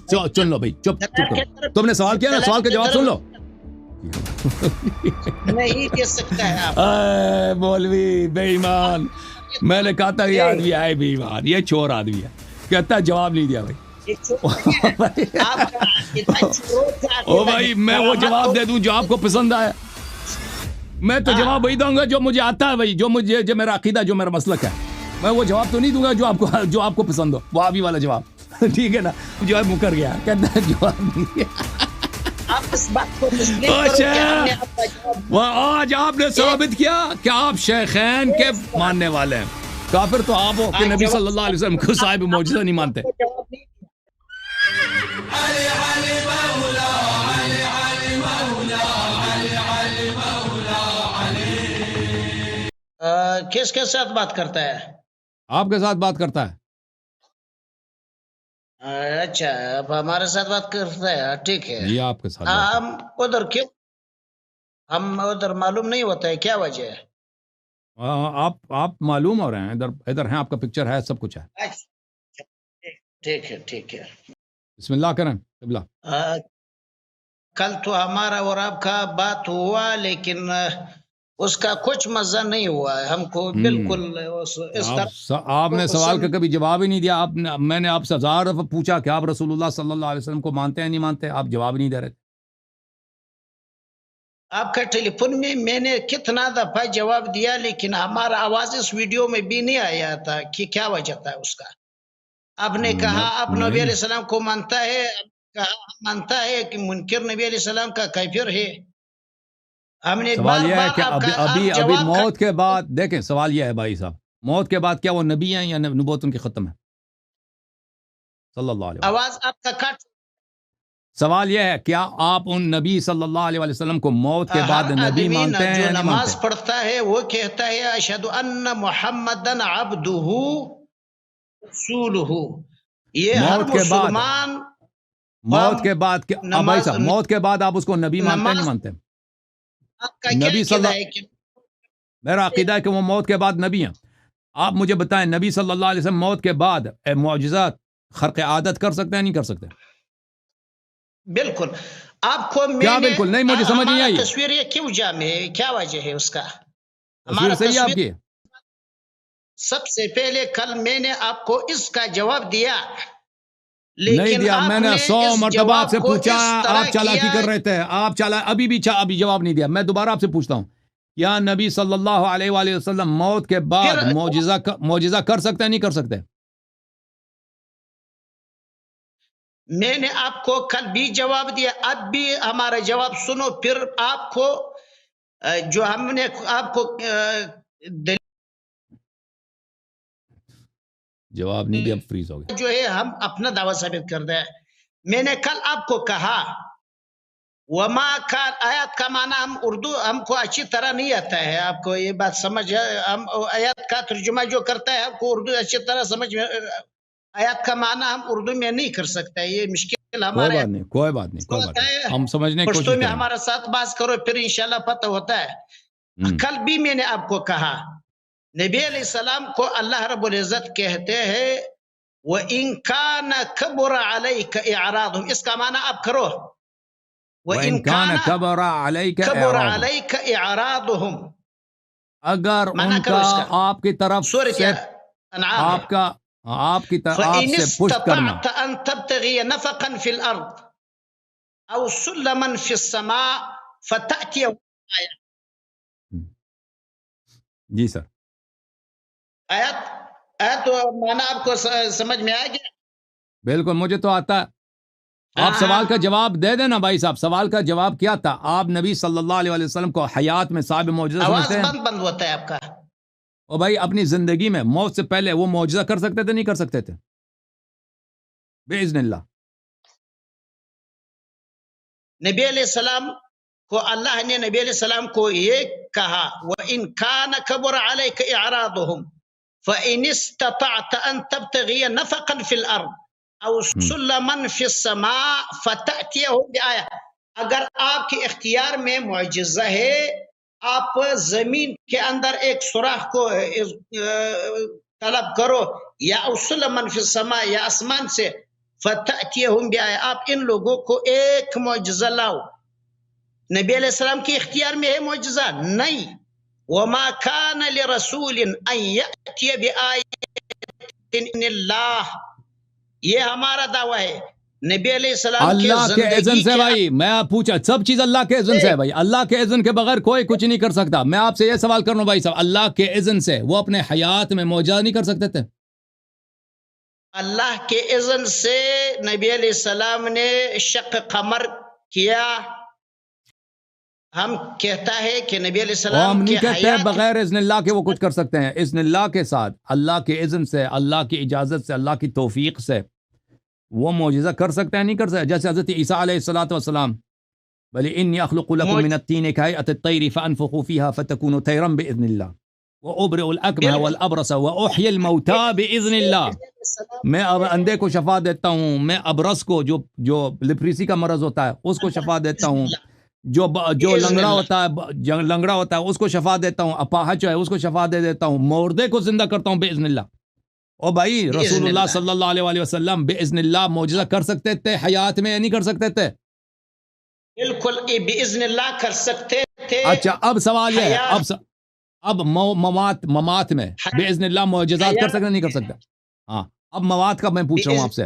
چن لو بھائی, چپ کرو. تم نے سوال کیا نا, سوال کا جواب سن لو. نہیں دے سکتا ہے آپ. مولوی بے ایمان, میں نے کہا تھا یہ آدمی آئے بے ایمان, یہ چور آدمی ہے, کہتا ہے جواب نہیں دیا بھائی. او بھائی میں وہ جواب دے دوں جو آپ کو پسند آئے. میں تو جواب وہی دوں گا جو مجھے آتا ہے بھائی, جو میرا عقیدہ, جو میرا مسلک ہے. میں وہ جواب تو نہیں دوں گا جو آپ کو پسند ہو, وہ ابھی والا جواب. ٹھیک ہے نا, جو ہے مکر گیا, کہتا ہے جواب نہیں دیا. آج آپ نے ثابت کیا کہ آپ شیخین کے ماننے والے ہیں. کافر تو آپ ہو کہ نبی صلی اللہ علیہ وسلم کو صاحب معجزہ نہیں مانتے. کس کے ساتھ بات کرتا ہے؟ آپ کے ساتھ بات کرتا ہے. اچھا, اب ہمارے ساتھ بات کرتا ہے, ٹھیک ہے. یہ آپ کے ساتھ ہم ادھر کیوں, ہم ادھر معلوم نہیں ہوتا ہے, کیا وجہ ہے؟ آپ معلوم ہو رہے ہیں, ادھر ہیں, آپ کا پکچر ہے, سب کچھ ہے. ٹھیک ہے, ٹھیک ہے. بسم اللہ کریں. قبلہ کل تو ہمارا اور آپ کا بات ہوا, لیکن اس کا کچھ مزہ نہیں ہوا ہے ہم کو بالکل. اس طرح آپ نے سوال کا کبھی جواب ہی نہیں دیا. میں نے آپ سے 1000 دفعہ پوچھا کہ آپ رسول اللہ صلی اللہ علیہ وسلم کو مانتے ہیں نہیں مانتے, آپ جواب نہیں دے رہے. آپ کا ٹیلی فون میں نے کتنا دفعہ جواب دیا, لیکن ہمارا آواز اس ویڈیو میں بھی نہیں آیا تھا کہ کیا وجہ تھا اس کا. آپ نے کہا آپ نبی علیہ السلام کو مانتا ہے, مانتا ہے کہ منکر نبی علیہ السلام کا کافر ہے. ہم نے سوال یہ ہے کہ ابھی موت کے بعد, دیکھیں سوال یہ ہے بھائی صاحب, موت کے بعد کیا وہ نبی ہیں یا نبوت ان کی ختم ہے صلی اللہ علیہ وسلم؟ آواز آپ کا کٹ. سوال یہ ہے کیا آپ ان نبی صلی اللہ علیہ وسلم کو موت کے بعد نبی مانتے ہیں یا نہیں مانتے؟ نماز پڑھتا ہے وہ کہتا ہے اشہد ان محمدن عبدہ رسولہ. یہ ہر مسلمان موت کے بعد کیا بھائی صاحب, موت کے بعد آپ اس کو نبی مانتے ہیں نہیں مانتے؟ نبی صلی اللہ, میرا عقیدہ ہے کہ وہ موت کے بعد نبی ہیں. آپ مجھے بتائیں نبی صلی اللہ علیہ وسلم موت کے بعد معجزات خرق عادت کر سکتے ہیں نہیں کر سکتے؟ بالکل. آپ کو کیا بالکل نہیں, مجھے سمجھ نہیں آئی. تصویر یہ کیوں جامع ہے, کیا وجہ ہے اس کا؟ تصویر صحیح ہے آپ کی. سب سے پہلے کل میں نے آپ کو اس کا جواب دیا, نہیں دیا. میں نے 100 مرتبہ آپ سے پوچھا, آپ چالاکی کر رہے تھے. آپ ابھی جواب نہیں دیا. میں دوبارہ آپ سے پوچھتا ہوں, کیا نبی صلی اللہ علیہ وآلہ وسلم موت کے بعد معجزہ کر سکتے ہیں نہیں کر سکتے؟ میں نے آپ کو کل بھی جواب دیا, اب بھی ہمارا جواب سنو, پھر آپ کو جو ہم نے آپ کو جواب نہیں دیا, فریز ہو گیا. جو ہے ہم اپنا دعویٰ ثابت کر دیں. میں نے کل آپ کو کہا وما کان, آیات کا معنی ہم اردو ہم کو اچھی طرح نہیں آتا ہے, آپ کو یہ بات سمجھ ہے. ہم آیات کا ترجمہ جو کرتا ہے آپ کو اردو اچھی طرح سمجھ میں, آیات کا معنی ہم اردو میں نہیں کر سکتا, یہ مشکل ہمارے. کوئی بات نہیں, ہم سمجھنے کی کوشش پشتو میں کریں. ہمارا ساتھ بات کرو, پھر انشاءاللہ پتہ ہوتا ہے. کل بھی میں نے آپ کو کہا نبی علیہ السلام کو اللہ رب العزت کہتے ہیں وَإِن كَانَ كَبُرَ عَلَيْكَ إِعْرَاضُهُمْ, اس کا معنی آپ کرو. وَإِن كَانَ كَبُرَ عَلَيْكَ إِعْرَاضُهُمْ, اگر ان کا آپ کی طرف سے آپ کی طرف آپ سے پشت کرنا, فَإِنِ اسْتَطَعْتَ أَن تَبْتَغِيَ نَفَقًا فِي الْأَرْضِ أَوْ سُلَّمًا فِي السَّمَاءِ فَتَأْتِيَهُمْ آیَةٌ. جی سر, آیت تو معنی آپ کو سمجھ میں آ گیا؟ بالکل مجھے تو آتا ہے. آپ سوال کا جواب دے دینا بھائی صاحب. سوال کا جواب کیا تھا؟ آپ نبی صلی اللہ علیہ وسلم کو حیات میں صاحب معجزہ سمجھتے ہیں؟ آواز بند ہوتا ہے آپ کا. اور بھائی اپنی زندگی میں موت سے پہلے وہ معجزہ کر سکتے تھے نہیں کر سکتے تھے؟ باذن اللہ. نبی علیہ السلام کو اللہ نے نبی علیہ السلام کو یہ کہا وَإِن كَانَ كَبُرَ عَلَيْكَ إِعْرَاضُهُمْ فَإِنِ اسْتَطَعْتَ أَن تَبْتَغِيَ نَفَقًا فِي الْأَرْضِ أَوْ سُلَّمًا فِي السَّمَاءِ فَتَأْتِيَهُمْ بِآیَةٍ. اگر آپ کے اختیار میں معجزہ ہے, آپ زمین کے اندر ایک سوراخ کو طلب کرو, یا سلمًا فی السماء, یا آسمان سے, فتأتیہم بآیہ، آپ ان لوگوں کو ایک معجزہ لاؤ. نبی علیہ السلام کے اختیار میں ہے معجزہ؟ نہیں. وما كان لرسول ان یأتی بآیۃ من اللہ، یہ ہمارا دعویٰ ہے. نبی علیہ السلام اللہ کے اذن سے بھائی، میں پوچھا، سب چیز اللہ کے اذن سے ہے بھائی. اللہ کے اذن کے بغیر کوئی کچھ نہیں کر سکتا. میں آپ سے یہ سوال کر رہا ہوں بھائی صاحب، اللہ کے اذن سے وہ اپنے حیات میں معجزہ نہیں کر سکتے تھے؟ اللہ کے اذن سے نبی علیہ السلام نے شق قمر کیا. ہم کہتا ہے کہ نبی علیہ ہم السلام نہیں کے کہتے حیات بغیر اذن اللہ کے وہ کچھ کر سکتے ہیں. اذن اللہ کے ساتھ، اللہ کے اذن سے، اللہ کی اجازت سے، اللہ کی توفیق سے وہ معجزہ کر سکتے ہیں، نہیں کر سکتے. جیسے حضرت عیسیٰ علیہ الصلوۃ والسلام، بل انی اخلق لکم من الطین کہیئۃ الطیر فانفخ فیہا فتکون طیرا باذن اللہ وابرئ الاکمہ والابرص واحیی الموتى باذن اللہ. میں اندھے کو شفا دیتا ہوں، میں ابرص کو جو لیپریسی کا مرض ہوتا ہے اس کو شفا دیتا ہوں، جو لنگڑا ہوتا ہے اس کو شفا دیتا ہوں، اپاہج ہے اس کو شفا دے دیتا ہوں، مردے کو زندہ کرتا ہوں باذن اللہ. او بھائی رسول اللہ صلی اللہ علیہ وسلم باذن اللہ معجزہ کر سکتے تھے حیات میں یا نہیں کر سکتے تھے؟ بالکل باذن اللہ کر سکتے تھے. اچھا اب سوال یہ ہے، اب ممات میں باذن اللہ معجزات کر سکتے نہیں کر سکتے؟ ہاں اب موات کا میں پوچھ رہا ہوں آپ سے،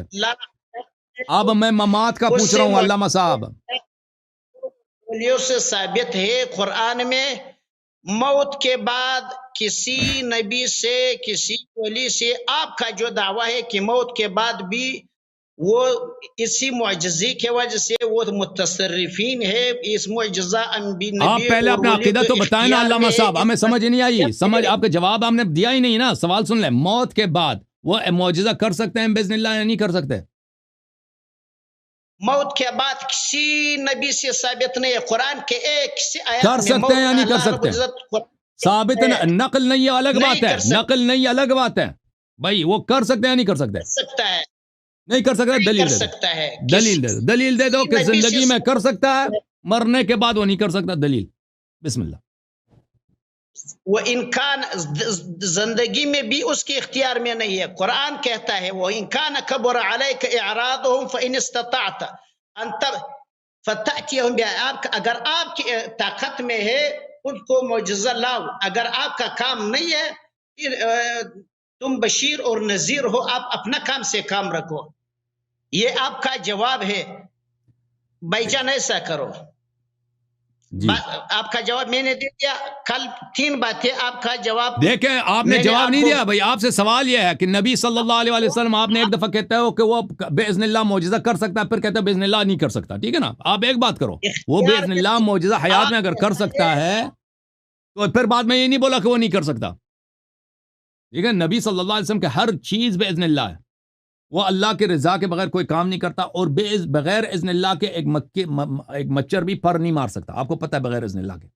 اب میں ممات کا پوچھ رہا ہوں علامہ صاحب. سے ثابت ہے قرآن میں موت کے بعد کسی نبی سے، کسی ولی سے آپ کا جو دعویٰ ہے کہ موت کے بعد بھی وہ اسی معجزے کی وجہ سے وہ متصرفین ہے، اس معجزہ آپ پہلے اپنا عقیدہ تو بتائیں نا علامہ صاحب، ہمیں سمجھ نہیں آئی. سمجھ آپ کا جواب ہم نے دیا ہی نہیں نا. سوال سن لیں، موت کے بعد وہ معجزہ کر سکتے ہیں باذن اللہ یا نہیں کر سکتے؟ موت کے بعد کسی نبی سے ثابت نہیں ہے. قرآن کے ایک سے آیت کر سکتے ہیں یا نہیں کر سکتے؟ ثابت نقل نہیں ہے، الگ بات ہے. نقل نہیں الگ بات ہے بھائی. وہ کر سکتے ہیں نہیں کر سکتے؟ سکتا ہے، نہیں کر سکتا. دلیل دے دو، دلیل دے دو کہ زندگی میں کر سکتا ہے، مرنے کے بعد وہ نہیں کر سکتا. دلیل بسم اللہ. وہ انکان زندگی میں بھی اس کے اختیار میں نہیں ہے. قرآن کہتا ہے وہ انکان کبر علیک اعراضهم فان استطعت ان فتأتیہم بآیۃ، اگر آپ کی طاقت میں ہے ان کو معجزہ لاؤ. اگر آپ کا کام نہیں ہے، تم بشیر اور نذیر ہو، آپ اپنا کام سے کام رکھو. یہ آپ کا جواب ہے. بھائی جان ایسا کرو. جی آپ کا جواب میں نے دے دیا. کل 3 باتیں آپ کا جواب دیکھیں، آپ نے جواب نہیں دیا بھائی. آپ سے سوال یہ ہے کہ نبی صلی اللہ علیہ وسلم، آپ نے ایک دفعہ کہتے ہو کہ وہ باذن اللہ معجزہ کر سکتا ہے، پھر کہتے ہیں باذن اللہ نہیں کر سکتا. ٹھیک ہے نا؟ آپ ایک بات کرو، وہ باذن اللہ معجزہ حیات میں اگر کر سکتا ہے تو پھر بعد میں یہ نہیں بولا کہ وہ نہیں کر سکتا. ٹھیک ہے؟ نبی صلی اللہ علیہ وسلم کہ ہر چیز باذن اللہ ہے. وہ اللہ کے رضا کے بغیر کوئی کام نہیں کرتا، اور بغیر اذن اللہ کے ایک مچھر بھی پر نہیں مار سکتا. آپ کو پتہ ہے بغیر اذن اللہ کے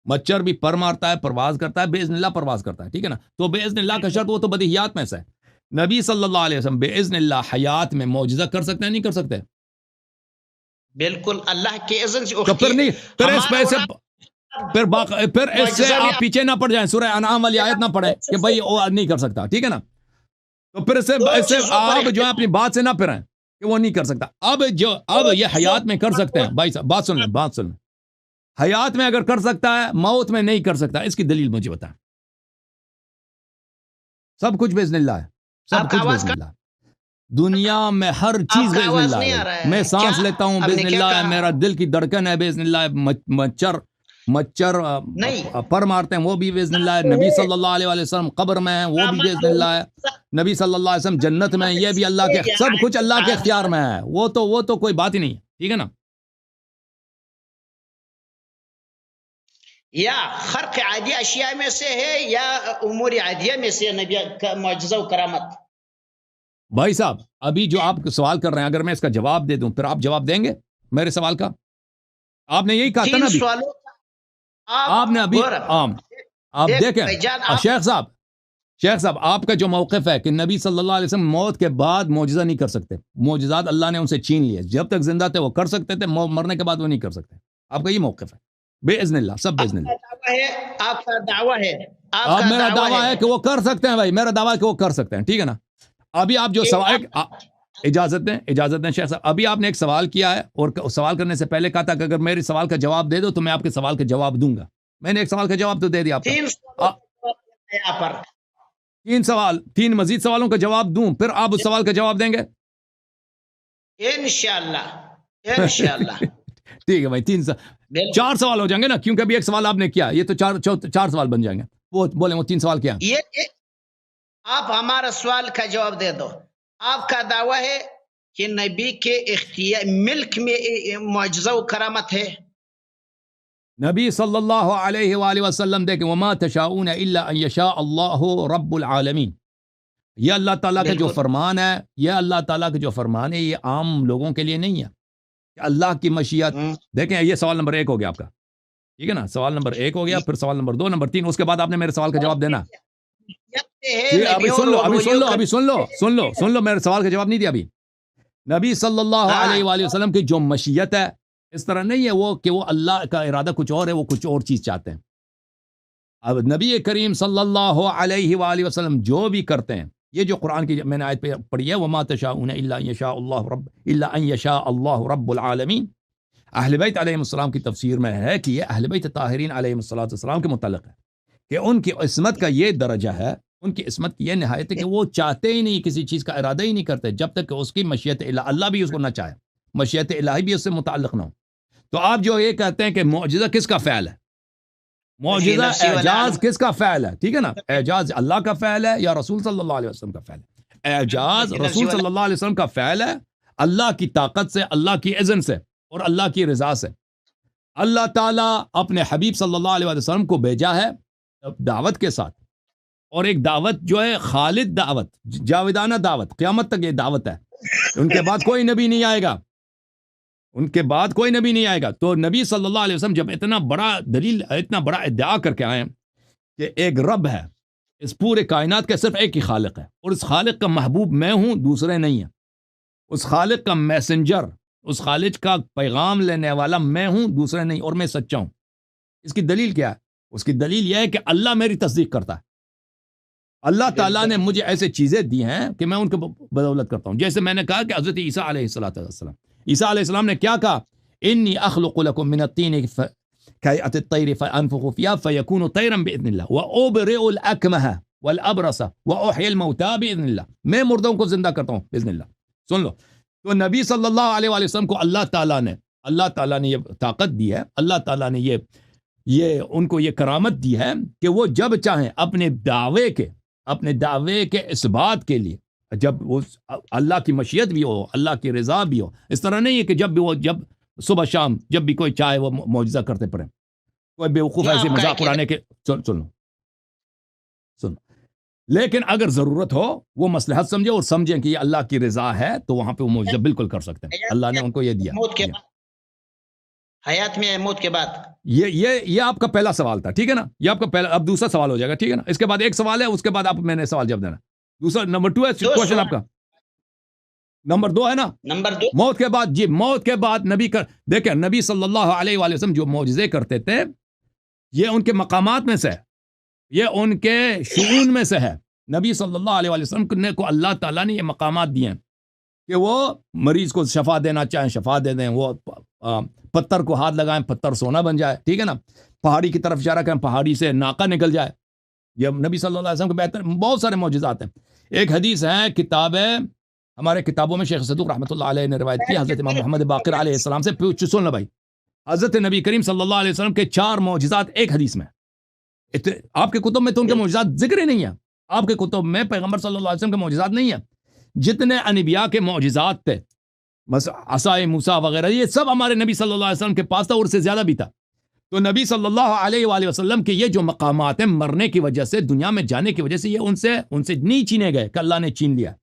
مچھر بھی پر مارتا ہے، پرواز کرتا ہے، باذن اللہ پرواز کرتا ہے. ٹھیک ہے نا؟ تو باذن اللہ کا شرط وہ تو بدیہیات میں سے ہے. نبی صلی اللہ علیہ وسلم باذن اللہ حیات میں معجزہ کر سکتے ہیں نہیں کر سکتے؟ بالکل اللہ کے اذن سے. تو پھر نہیں، پھر اس سے آپ پیچھے نہ پڑ جائیں، سورہ انعام والی آیت نہ پڑھیں کہ بھائی وہ نہیں کر سکتا. ٹھیک ہے نا؟ تو پھر اس سے آپ جو ہے اپنی بات سے نہ پھریں کہ وہ نہیں کر سکتا. اب یہ حیات میں کر سکتے ہیں. بھائی صاحب بات سن لیں. حیات میں اگر کر سکتا ہے، موت میں نہیں کر سکتا. اس کی دلیل مجھے بتائیں. سب کچھ باذن اللہ ہے، سب کچھ باذن اللہ. دنیا میں ہر چیز باذن اللہ ہے. میں سانس لیتا ہوں باذن اللہ ہے، میرا دل کی دھڑکن ہے باذن اللہ ہے. مچھر پر مارتے ہیں وہ بھی باذن اللہ ہے. نبی صلی اللہ علیہ وسلم قبر میں ہیں وہ بھی باذن اللہ ہے. نبی صلی اللہ علیہ وسلم جنت میں ہیں، یہ بھی اللہ کے، سب کچھ اللہ کے اختیار میں ہے. وہ تو کوئی بات ہی نہیں ہے. ٹھیک ہے نا؟ یا خرق عادی اشیاء میں سے ہے یا امور عادیہ میں سے نبی کا معجزہ و کرامت. بھائی صاحب ابھی جو آپ سوال کر رہے ہیں، اگر میں اس کا جواب دے دوں پھر آپ جواب دیں گے میرے سوال کا؟ آپ نے یہی کہا تھا نا ابھی. آپ نے ابھی آپ دیکھیں شیخ صاحب آپ کا جو موقف ہے کہ نبی صلی اللہ علیہ وسلم موت کے بعد معجزہ نہیں کر سکتے، معجزات اللہ نے ان سے چھین لیے. جب تک زندہ تھے وہ کر سکتے تھے، مرنے کے بعد وہ نہیں کر سکتے. آپ کا یہ موقف ہے باذن اللہ، سب باذن اللہ. آپ کا دعویٰ ہے، اب میرا دعویٰ ہے کہ وہ کر سکتے ہیں. بھائی میرا دعویٰ ہے کہ وہ کر سکتے ہیں. ٹھیک ہے نا؟ ابھی آپ جو سوال اجازت دیں شیخ صاحب. ابھی آپ نے ایک سوال کیا ہے اور سوال کرنے سے پہلے کہا تھا کہ اگر میرے سوال کا جواب دے دو تو میں آپ کے سوال کا جواب دوں گا. میں نے ایک سوال کا جواب تو دے دیا آپ کو. 3 مزید سوالوں کا جواب دوں پھر آپ اس سوال کا جواب دیں گے انشاءاللہ. ٹھیک ہے بھائی. 4 سوال ہو جائیں گے نا, کیونکہ ابھی ایک سوال آپ نے کیا, یہ تو 4 سوال بن جائیں گے. وہ بولیں وہ 3 سوال کیا ہیں؟ یہ آپ ہمارا سوال کا جواب دے دو. آپ کا دعویٰ ہے کہ نبی کے اختیار ملک میں معجزہ و کرامت ہے. نبی صلی اللہ علیہ وآلہ وسلم دیکھیں وما تشاؤون الا ان یشاء اللہ رب العالمین. یہ اللہ تعالیٰ کا جو فرمان ہے, یہ عام لوگوں کے لیے نہیں ہے. اللہ کی مشیت. دیکھیں یہ سوال نمبر 1 ہو گیا آپ کا, ٹھیک ہے نا. سوال نمبر 1 ہو گیا, پھر سوال نمبر 2, نمبر 3, اس کے بعد آپ نے میرے سوال کا جواب دینا. ابھی سن لو میرے سوال کا جواب نہیں دیا ابھی. نبی صلی اللہ علیہ وآلہ وسلم کی جو مشیت ہے اس طرح نہیں ہے وہ اللہ کا ارادہ کچھ اور ہے, وہ کچھ اور چیز چاہتے ہیں. اب نبی کریم صلی اللہ علیہ وآلہ وسلم جو بھی کرتے ہیں, یہ جو قرآن کی میں نے آیت پہ پڑھی ہے وما تشاؤون الا ان یشاء اللہ رب العالمین. اہل بیت علیہ السلام کی تفسیر میں ہے کہ یہ اہل بیت طاہرین علیہ السلام کے متعلق ہے کہ ان کی عصمت کا یہ درجہ ہے, ان کی عصمت کی یہ نہایت ہے کہ وہ چاہتے ہی نہیں, کسی چیز کا ارادہ ہی نہیں کرتے جب تک کہ اس کی مشیت اللہ بھی اس کو نہ چاہے, مشیت الہی بھی اس سے متعلق نہ ہو. تو آپ جو یہ کہتے ہیں کہ معجزہ کس کا فعل ہے, معجزہ اعجاز کس کا فعل ہے, ٹھیک ہے نا, اعجاز اللہ کا فعل ہے یا رسول صلی اللہ علیہ وسلم کا فعل ہے؟ اعجاز رسول صلی اللہ علیہ وسلم کا فعل ہے, اللہ کی طاقت سے, اللہ کی اذن سے اور اللہ کی رضا سے. اللہ تعالیٰ اپنے حبیب صلی اللہ علیہ وسلم کو بھیجا ہے دعوت کے ساتھ, اور ایک دعوت جو ہے خالد دعوت, جاویدانہ دعوت, قیامت تک یہ دعوت ہے. ان کے بعد کوئی نبی نہیں آئے گا, تو نبی صلی اللہ علیہ وسلم جب اتنا بڑا ادعا کر کے آئے کہ ایک رب ہے, اس پورے کائنات کا صرف ایک ہی خالق ہے, اور اس خالق کا محبوب میں ہوں, دوسرے نہیں ہیں. اس خالق کا میسنجر, اس خالق کا پیغام لینے والا میں ہوں, دوسرے نہیں, اور میں سچا ہوں. اس کی دلیل کیا ہے؟ اس کی دلیل یہ ہے کہ اللہ میری تصدیق کرتا ہے. اللہ تعالیٰ نے مجھے ایسے چیزیں دی ہیں کہ میں ان کو بدولت کرتا ہوں. جیسے میں نے کہا کہ حضرت عیسیٰ علیہ السلام, عیسیٰ علیہ السلام نے کیا کہا, انی اخلق لکم من الطین کہیئت الطیر فانفخ فیہا فیکون طیرا باذن اللہ وابرئ الاکمہ والابرص واحیی الموتى باذن اللہ. میں مردوں کو زندہ کرتا ہوں باذن اللہ. سن لو, تو نبی صلی اللہ علیہ وآلہ وسلم کو اللہ تعالیٰ نے یہ طاقت دی ہے, اللہ تعالیٰ نے یہ ان کو یہ کرامت دی ہے کہ وہ جب چاہیں اپنے دعوے کے اس بات کے لیے, جب وہ اللہ کی مشیت بھی ہو, اللہ کی رضا بھی ہو, اس طرح نہیں ہے کہ جب صبح شام جب بھی کوئی چاہے وہ معجزہ کرتے پڑے. کوئی بیوقوف ایسے مذاق اڑانے کے سنو, لیکن اگر ضرورت ہو وہ مصلحت سمجھے اور سمجھیں کہ یہ اللہ کی رضا ہے تو وہاں پہ وہ معجزہ بالکل کر سکتے ہیں. اللہ نے ان کو یہ دیا. حیات میں موت کے بعد یہ آپ کا پہلا سوال تھا, ٹھیک ہے نا. یہ آپ کا پہلا, اب دوسرا سوال ہو جائے گا, ٹھیک ہے نا. اس کے بعد ایک سوال ہے, اس کے بعد آپ میں نے سوال جواب دینا. دوسرا نمبر 2 ہے کوشچن آپ کا, نمبر 2 ہے نا, نمبر 2 موت کے بعد. جی موت کے بعد نبی دیکھیں نبی صلی اللہ علیہ وآلہ وسلم جو معجزے کرتے تھے یہ ان کے مقامات میں سے, یہ ان کے شؤون میں سے ہے. نبی صلی اللہ علیہ وآلہ وسلم کو اللہ تعالیٰ نے یہ مقامات دیے ہیں کہ وہ مریض کو شفا دینا چاہیں شفا دے دیں, وہ پتھر کو ہاتھ لگائیں پتھر سونا بن جائے, ٹھیک ہے نا. پہاڑی کی طرف اشارہ کریں پہاڑی سے ناقہ نکل جائے. یہ نبی صلی اللہ علیہ وسلم کے بہتر بہت سارے معجزات ہیں. ایک حدیث ہے, کتابیں ہمارے کتابوں میں شیخ صدوق رحمۃ اللہ علیہ نے روایت کی حضرت امام محمد باقر علیہ السلام سے. سن لو بھائی, حضرت نبی کریم صلی اللہ علیہ وسلم کے 4 معجزات ایک حدیث میں. آپ کے کتب میں تو ان کے معجزات ذکر ہی نہیں ہے, آپ کے کتب میں پیغمبر صلی اللہ علیہ وسلم کے معجزات نہیں ہیں. جتنے انبیاء کے معجزات تھے, عصائے موسیٰ وغیرہ, یہ سب ہمارے نبی صلی اللہ علیہ وسلم کے پاس تھا اور اس سے زیادہ بھی تھا. تو نبی صلی اللہ علیہ وآلہ وسلم کے یہ جو مقامات ہیں مرنے کی وجہ سے, دنیا میں جانے کی وجہ سے, یہ ان سے نہیں چھینے گئے کہ اللہ نے چھین لیا.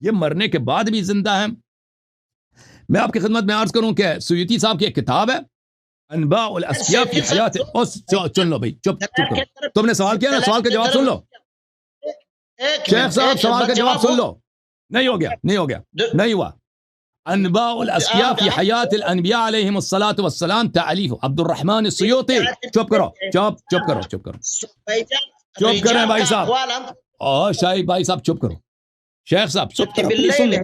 یہ مرنے کے بعد بھی زندہ ہیں. میں آپ کی خدمت میں عرض کروں کہ سیوطی صاحب کی ایک کتاب ہے انباء الاسفیاء فی حیات. سن لو بھائی, چپ کرو, تم نے سوال کیا نا, سوال کا جواب سن لو. شیخ صاحب سوال کا جواب سن لو. نہیں ہو گیا نہیں ہوا. انباء الاسفیاء فی حیات الانبیاء علیہم الصلاۃ والسلام تالیف عبد الرحمن السیوطی. چپ کریں بھائی صاحب, شاہی بھائی صاحب چپ کرو. شیخ صاحب چپ کرو, سن لیں.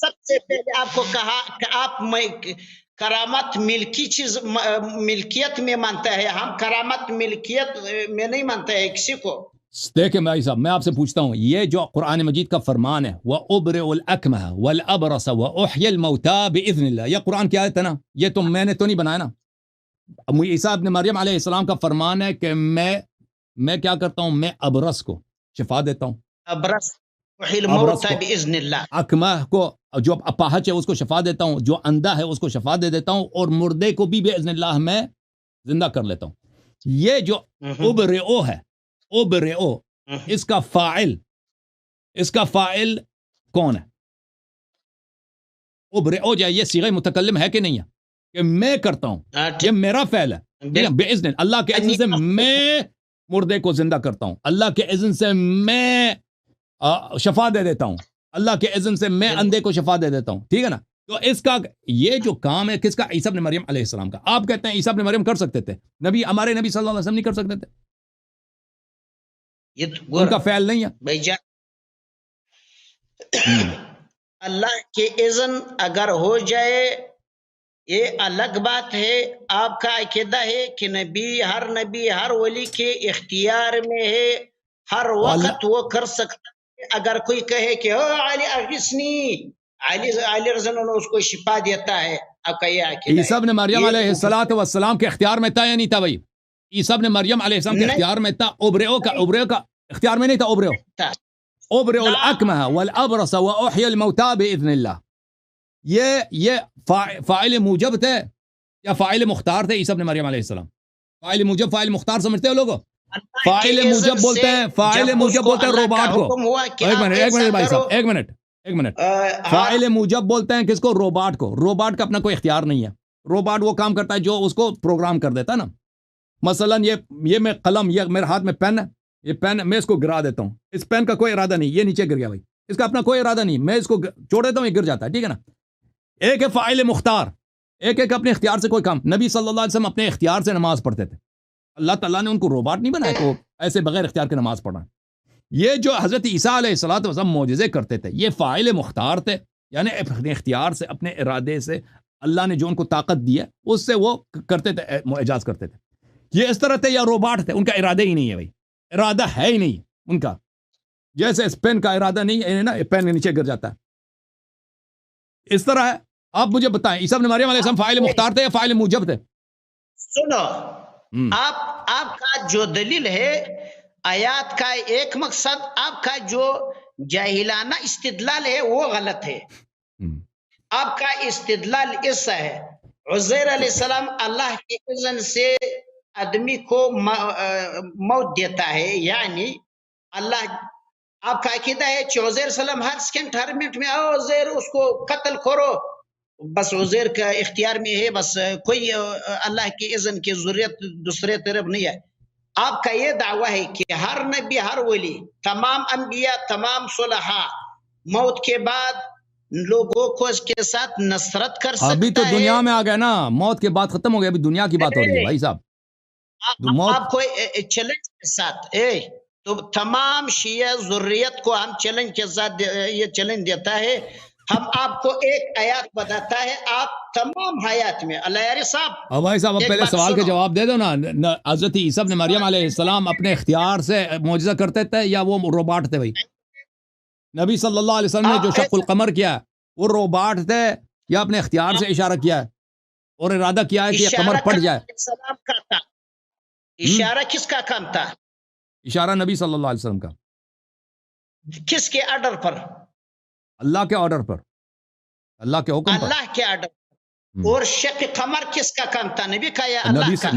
سب سے پہلے آپ کو کہا کہ آپ کرامت ملکی چیز ملکیت میں مانتا ہے، ہم کرامت ملکیت میں نہیں مانتے ہیں کسی کو. دیکھیں بھائی صاحب، میں آپ سے پوچھتا ہوں، یہ جو قرآن مجید کا فرمان ہے وَأُبْرِئُ الْأَكْمَهَ وَالْأَبْرَصَ وَأُحْيِي الْمَوْتَى بِإِذْنِ اللَّهِ، یہ قرآن کی آیت ہے نا، یہ تو میں نے تو نہیں بنایا نا. عیسیٰ ابن مریم علیہ السلام کا فرمان ہے کہ میں کیا کرتا ہوں، میں ابرص کو شفا دیتا ہوں، ابرص احیی ابرص الموتى کو، باذن اللہ، اکمہ کو، جو اپاہج ہے اس کو شفا دیتا ہوں، جو اندھا ہے اس کو شفا دے دیتا ہوں، اور مردے کو بھی باذن اللہ میں زندہ کر لیتا ہوں. یہ جو ابرئو ہے، ابرئو، اس کا فاعل کون ہے؟ ابرئو جو ہے یہ صیغہ متکلم ہے کہ نہیں ہے؟ کہ میں کرتا ہوں، یہ میرا فعل ہے، باذن اللہ کے اذن سے میں مردے کو زندہ کرتا ہوں، اللہ کے اذن سے میں شفا دے دیتا ہوں، اللہ کے اذن سے میں اندھے کو شفا دے دیتا ہوں. ٹھیک ہے نا؟ تو اس کا یہ جو کام ہے کس کا؟ عیسیٰ ابن مریم علیہ السلام کا. آپ کہتے ہیں عیسیٰ ابن مریم کر سکتے تھے، ہمارے نبی صلی اللہ علیہ وسلم نہیں کر سکتے تھے، ان کا فعل نہیں ہے. بھائی جان، اللہ کے اذن اگر ہو جائے یہ الگ بات ہے. آپ کا عقیدہ ہے کہ نبی ہر ولی کے اختیار میں ہے، ہر وقت وہ کر سکتا ہے. اگر کوئی کہے کہ علی اغثنی، علی رضی اللہ عنہ اس کو شفا دیتا ہے، آپ کا یہ عقیدہ ہے. عیسیٰ ابن مریم علیہ السلام کے اختیار میں تھا یا نہیں تھا بھائی؟ عیسیٰ ابن مریم علیہ السلام کے اختیار میں تھا، ابرئو کا اختیار میں نہیں تھا. ابرئ الاکمہ والابرص واحیی الموتى باذن اللہ. یہ فاعل موجب تھے یا فاعل مختار تھے عیسیٰ ابن مریم علیہ السلام؟ فاعل موجب فاعل مختار سمجھتے ہو لوگوں؟ فاعل موجب بولتے ہیں روباٹ کو. ایک منٹ بھائی صاحب، ایک منٹ. فاعل موجب بولتے ہیں کس کو؟ روباٹ کو. روباٹ کا اپنا کوئی اختیار نہیں ہے. روباٹ وہ کام کرتا ہے جو اس کو پروگرام کر دیتا ہے نا. مثلا یہ میں قلم، یہ میرے ہاتھ میں پین ہے، یہ پین میں اس کو گرا دیتا ہوں، اس پین کا کوئی ارادہ نہیں، یہ نیچے گر گیا بھائی، اس کا اپنا کوئی ارادہ نہیں، میں اس کو چھوڑ دیتا ہوں، یہ گر جاتا ہے. ٹھیک ہے نا؟ ایک ہے فاعل مختار، ایک اپنے اختیار سے کوئی کام. نبی صلی اللہ علیہ وسلم اپنے اختیار سے نماز پڑھتے تھے. اللہ تعالیٰ نے ان کو روباٹ نہیں بنایا کہ ایسے بغیر اختیار کے نماز پڑھنا. یہ جو حضرت عیسیٰ علیہ السلام معجزے کرتے تھے، یہ فاعل مختار تھے، یعنی اپنے اختیار سے، اپنے ارادے سے، اللہ نے جو ان کو طاقت دی ہے اس سے وہ کرتے تھے، اعجاز کرتے تھے. یہ اس طرح تھے یا روباٹ تھے؟ ان کا ارادہ ہی نہیں ہے بھائی، ارادہ ہے ہی نہیں ان کا. جیسے اس پین کا ارادہ نہیں ہے نا، پین کے نیچے گر جاتا ہے، اس طرح ہے. آپ مجھے بتائیں عیسیٰ ابن مریم علیہ السلام فاعل مختار تھے یا فاعل موجب تھے؟ سنو، آپ کا جو دلیل ہے آیات کا ایک مقصد، آپ کا جو جاہلانہ استدلال ہے وہ غلط ہے. آپ کا استدلال اس ہے عزیر علیہ السلام اللہ کے اذن سے آدمی کو موت دیتا ہے، یعنی اللہ، آپ کا عقیدہ ہے کہ عزیر علیہ السلام ہر سیکنڈ ہر منٹ میں عزیر اس کو قتل کرو، بس عزیر کا اختیار میں ہے، بس کوئی اللہ کی اذن کی ضرورت دوسرے طرف نہیں ہے. آپ کا یہ دعویٰ ہے کہ ہر نبی، ہر ولی، تمام انبیاء، تمام صلحاء موت کے بعد لوگوں کو اس کے ساتھ نصرت کر سکتا ہے. ابھی تو دنیا میں آ گیا نا، موت کے بعد ختم ہو گیا، ابھی دنیا کی بات ہو رہی ہے بھائی صاحب. آپ کو چیلنج کے ساتھ تو تمام شیعہ ذریت کو ہم چیلنج کے ساتھ یہ چیلنج دیتا ہے. ہم آپ کو ایک آیات بتاتا ہے، آپ تمام آیات میں اللہ یاری صاحب، بھائی صاحب پہلے سوال کے جواب دے دو نا. حضرت عیسیٰ ابن مریم علیہ السلام اپنے اختیار سے معجزہ کرتے تھے یا وہ روباٹ تھے بھائی؟ نبی صلی اللہ علیہ وسلم نے جو شق القمر کیا وہ روباٹ تھے یا اپنے اختیار سے اشارہ کیا ہے اور ارادہ کیا ہے کہ یہ قمر پھٹ جائے؟ اشارہ کس کا کام تھا؟ اشارہ نبی صلی اللہ علیہ وسلم کا. کس کے آرڈر پر؟ اللہ کے آرڈر پر، اللہ کے حکم پر، اللہ کے آرڈر پر. اور شق قمر کس کا کام تھا؟ نبی کا یا اللہ کا؟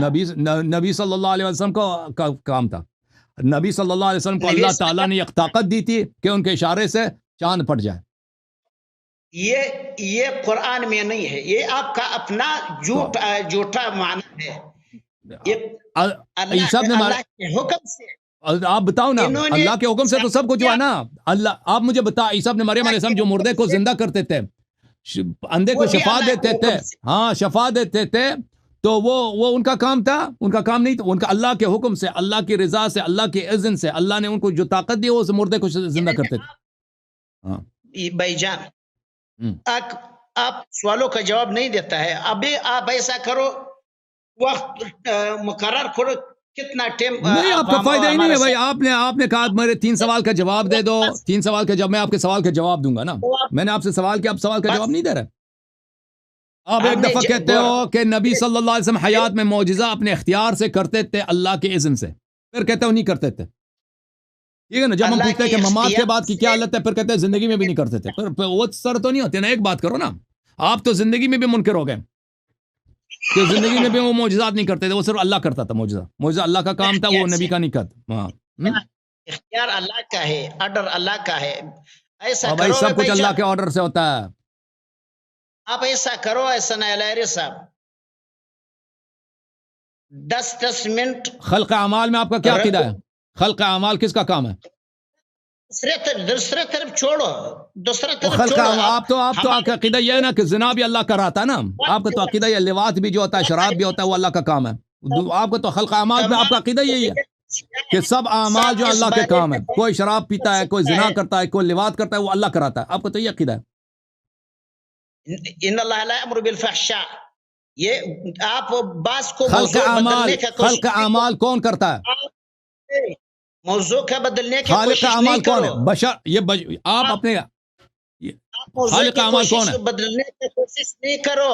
نبی صلی اللہ علیہ وسلم کا کام تھا. نبی صلی اللہ علیہ وسلم کو اللہ تعالیٰ نے ایک طاقت دی تھی کہ ان کے اشارے سے چاند پھٹ جائے. یہ قرآن میں نہیں ہے، یہ آپ کا اپنا جھوٹا معنی ہے. اللہ کے حکم سے آپ بتاؤ نا، اللہ کے حکم سے تو سب کچھ ہوا نا. اللہ، آپ مجھے بتا، عیسیٰ ابن مریم علیہ السلام جو مردے کو زندہ کرتے تھے، اندھے کو شفا دیتے تھے، ہاں شفا دیتے تھے، تو وہ ان کا کام تھا؟ ان کا کام نہیں تھا. ان کا اللہ کے حکم سے، اللہ کی رضا سے، اللہ کے اذن سے اللہ نے ان کو جو طاقت دی وہ اس مردے کو زندہ کرتے تھے. بھائی جان، آپ سوالوں کا جواب نہیں دیتا ہے. ابھی آپ ایسا کرو، وقت مقرر کرو کتنا ٹائم. نہیں، آپ کا فائدہ ہی نہیں ہے بھائی. آپ نے کہا میرے 3 سوال کا جواب دے دو. 3 سوال کا جواب، میں آپ کے سوال کا جواب دوں گا نا. میں نے آپ سے سوال کیا، آپ سوال کا جواب نہیں دے رہے. آپ ایک دفعہ کہتے ہو کہ نبی صلی اللہ علیہ وسلم حیات میں معجزہ اپنے اختیار سے کرتے تھے اللہ کے اذن سے، پھر کہتے ہو نہیں کرتے تھے. ٹھیک ہے نا. جب ہم پوچھتے ہیں کہ ممات کے بعد کی کیا حالت ہے، پھر کہتے ہیں زندگی میں بھی نہیں کرتے تھے. پھر وہ سر تو نہیں ہوتے نا. ایک بات کرو نا، آپ تو زندگی میں بھی منکر ہو گئے کہ زندگی میں بھی وہ معجزات نہیں کرتے تھے. وہ صرف اللہ کرتا تھا. معجزہ اللہ کا کام تھا، وہ نبی کا نہیں کرتا. ہاں، اختیار اللہ کا ہے، آرڈر اللہ کا ہے. ایسا بھائی کرو سب کچھ اللہ کے آرڈر سے ہوتا ہے. آپ ایسا کرو. ایسا نہیں صاحب، 10 منٹ. خلق اعمال میں آپ کا کیا عقیدہ ہے؟ خلق اعمال کس کا کام ہے؟ دوسرے طرف چھوڑو، دوسرے طرف خلق چھوڑو. آپ تو آپ کا عقیدہ یہ ہے نا کہ زنا بھی اللہ کر رہا تھا نا. آپ کا تو عقیدہ یہ لواط بھی جو ہوتا ہے، شراب بھی ہوتا ہے، وہ اللہ کا کام ہے. آپ کو تو خلق اعمال میں آپ کا عقیدہ یہی ہے کہ سب اعمال جو اللہ کے کام ہے. کوئی شراب پیتا ہے، کوئی زنا کرتا ہے، کوئی لواط کرتا ہے، وہ اللہ کراتا ہے. آپ کو تو یہ عقیدہ ہے. ان اللہ لا یأمر بالفحشاء. یہ آپ باس کو خلق اعمال کون کرتا ہے؟ موضوع کا بدلنے کی خالق کوشش اعمال نہیں کون کرو. ہے؟ بشر. آپ اپنے خالق اعمال کون ہے؟ بدلنے کی کوشش نہیں کرو.